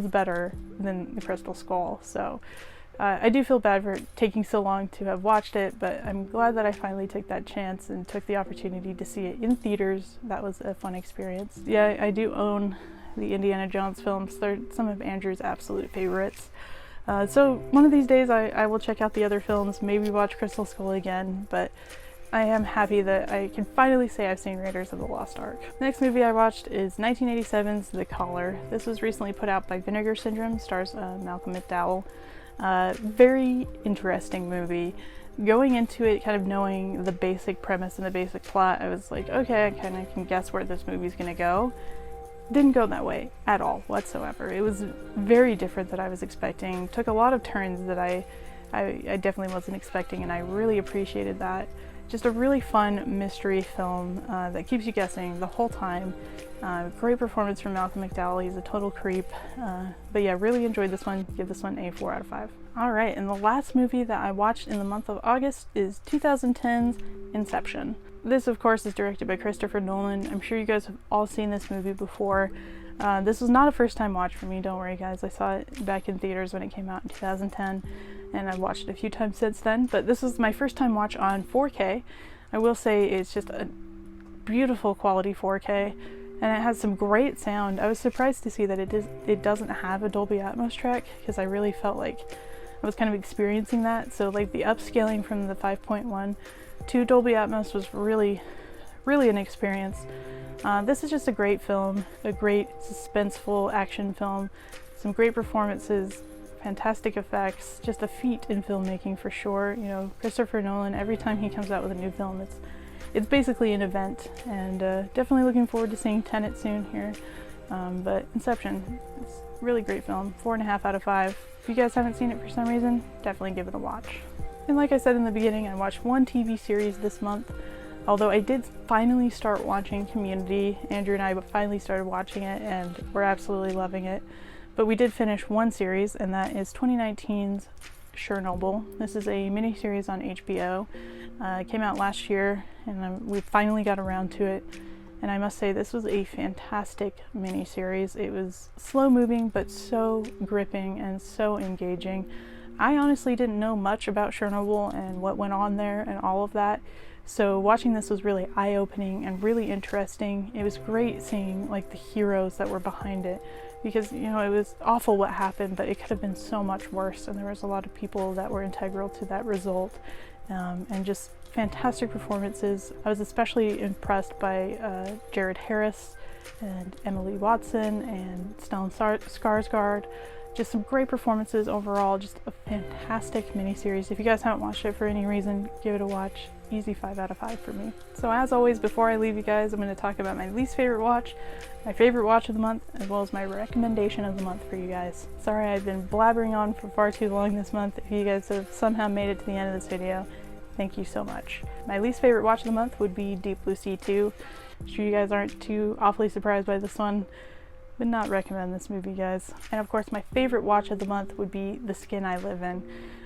better than the Crystal Skull, so I do feel bad for taking so long to have watched it, but I'm glad that I finally took that chance and took the opportunity to see it in theaters. That was a fun experience. Yeah, I do own the Indiana Jones films. They're some of Andrew's absolute favorites. So one of these days I will check out the other films, maybe watch Crystal Skull again, but I am happy that I can finally say I've seen Raiders of the Lost Ark. The next movie I watched is 1987's The Killer. This was recently put out by Vinegar Syndrome, stars Malcolm McDowell. Very interesting movie. Going into it kind of knowing the basic premise and the basic plot, I was like, okay, I kind of can guess where this movie's gonna go. Didn't go that way at all whatsoever. It was very different than I was expecting. Took a lot of turns that I definitely wasn't expecting, and I really appreciated that. Just a really fun mystery film that keeps you guessing the whole time. Great performance from Malcolm McDowell. He's a total creep. But yeah, really enjoyed this one. Give this one a 4 out of 5. Alright, and the last movie that I watched in the month of August is 2010's Inception. This, of course, is directed by Christopher Nolan. I'm sure you guys have all seen this movie before. This was not a first time watch for me, don't worry guys. I saw it back in theaters when it came out in 2010, and I've watched it a few times since then, but this was my first time watch on 4K. I will say it's just a beautiful quality 4K, and it has some great sound. I was surprised to see that it doesn't have a Dolby Atmos track, because I really felt like I was kind of experiencing that. So like the upscaling from the 5.1 to Dolby Atmos was really an experience. This is just a great film, a great suspenseful action film, some great performances, fantastic effects, just a feat in filmmaking for sure. You know, Christopher Nolan, every time he comes out with a new film, it's basically an event, and definitely looking forward to seeing Tenant soon here. But Inception, it's a really great film, 4.5 out of 5. If you guys haven't seen it for some reason, definitely give it a watch. And like I said in the beginning, I watched one TV series this month, although I did finally start watching Community. Andrew and I finally started watching it, and we're absolutely loving it. But we did finish one series, and that is 2019's Chernobyl. This is a miniseries on HBO. It came out last year, and we finally got around to it. And I must say, this was a fantastic miniseries. It was slow moving, but so gripping and so engaging. I honestly didn't know much about Chernobyl and what went on there and all of that. So watching this was really eye-opening and really interesting. It was great seeing like the heroes that were behind it, because, you know, it was awful what happened, but it could have been so much worse, and there was a lot of people that were integral to that result. and just fantastic performances. I was especially impressed by Jared Harris and Emily Watson and Stellan Skarsgård. Just some great performances overall, just a fantastic miniseries. If you guys haven't watched it for any reason, give it a watch. Easy 5 out of 5 for me. So as always, before I leave you guys, I'm going to talk about my least favorite watch, my favorite watch of the month, as well as my recommendation of the month for you guys. Sorry I've been blabbering on for far too long this month. If you guys have somehow made it to the end of this video, thank you so much. My least favorite watch of the month would be Deep Blue Sea 2. I'm sure you guys aren't too awfully surprised by this one. Would not recommend this movie, guys. And of course, my favorite watch of the month would be The Skin I Live In.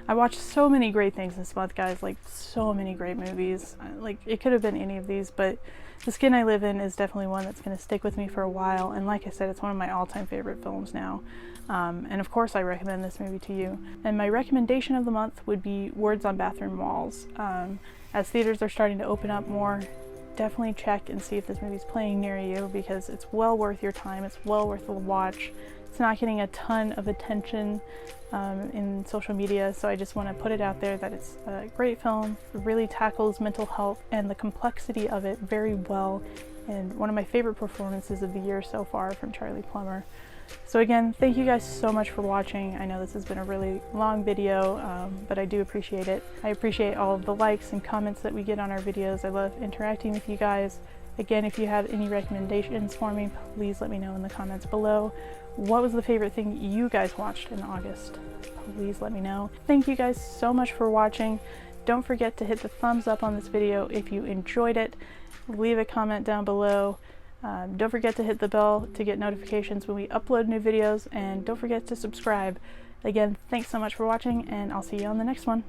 I watched so many great things this month, guys, like so many great movies. Like, it could have been any of these, but The Skin I Live In is definitely one that's going to stick with me for a while. And like I said, it's one of my all-time favorite films now. And of course, I recommend this movie to you. And my recommendation of the month would be Words on Bathroom Walls. As theaters are starting to open up more, definitely check and see if this movie's playing near you, because it's well worth your time. It's well worth the watch. It's not getting a ton of attention in social media, so I just want to put it out there that it's a great film. It really tackles mental health and the complexity of it very well, and one of my favorite performances of the year so far from Charlie Plummer. So again, thank you guys so much for watching. I know this has been a really long video, but I do appreciate it. I appreciate all of the likes and comments that we get on our videos. I love interacting with you guys. Again, if you have any recommendations for me, please let me know in the comments below. What was the favorite thing you guys watched in August? Please let me know. Thank you guys so much for watching. Don't forget to hit the thumbs up on this video if you enjoyed it. Leave a comment down below. Don't forget to hit the bell to get notifications when we upload new videos, and don't forget to subscribe. Again, thanks so much for watching, and I'll see you on the next one.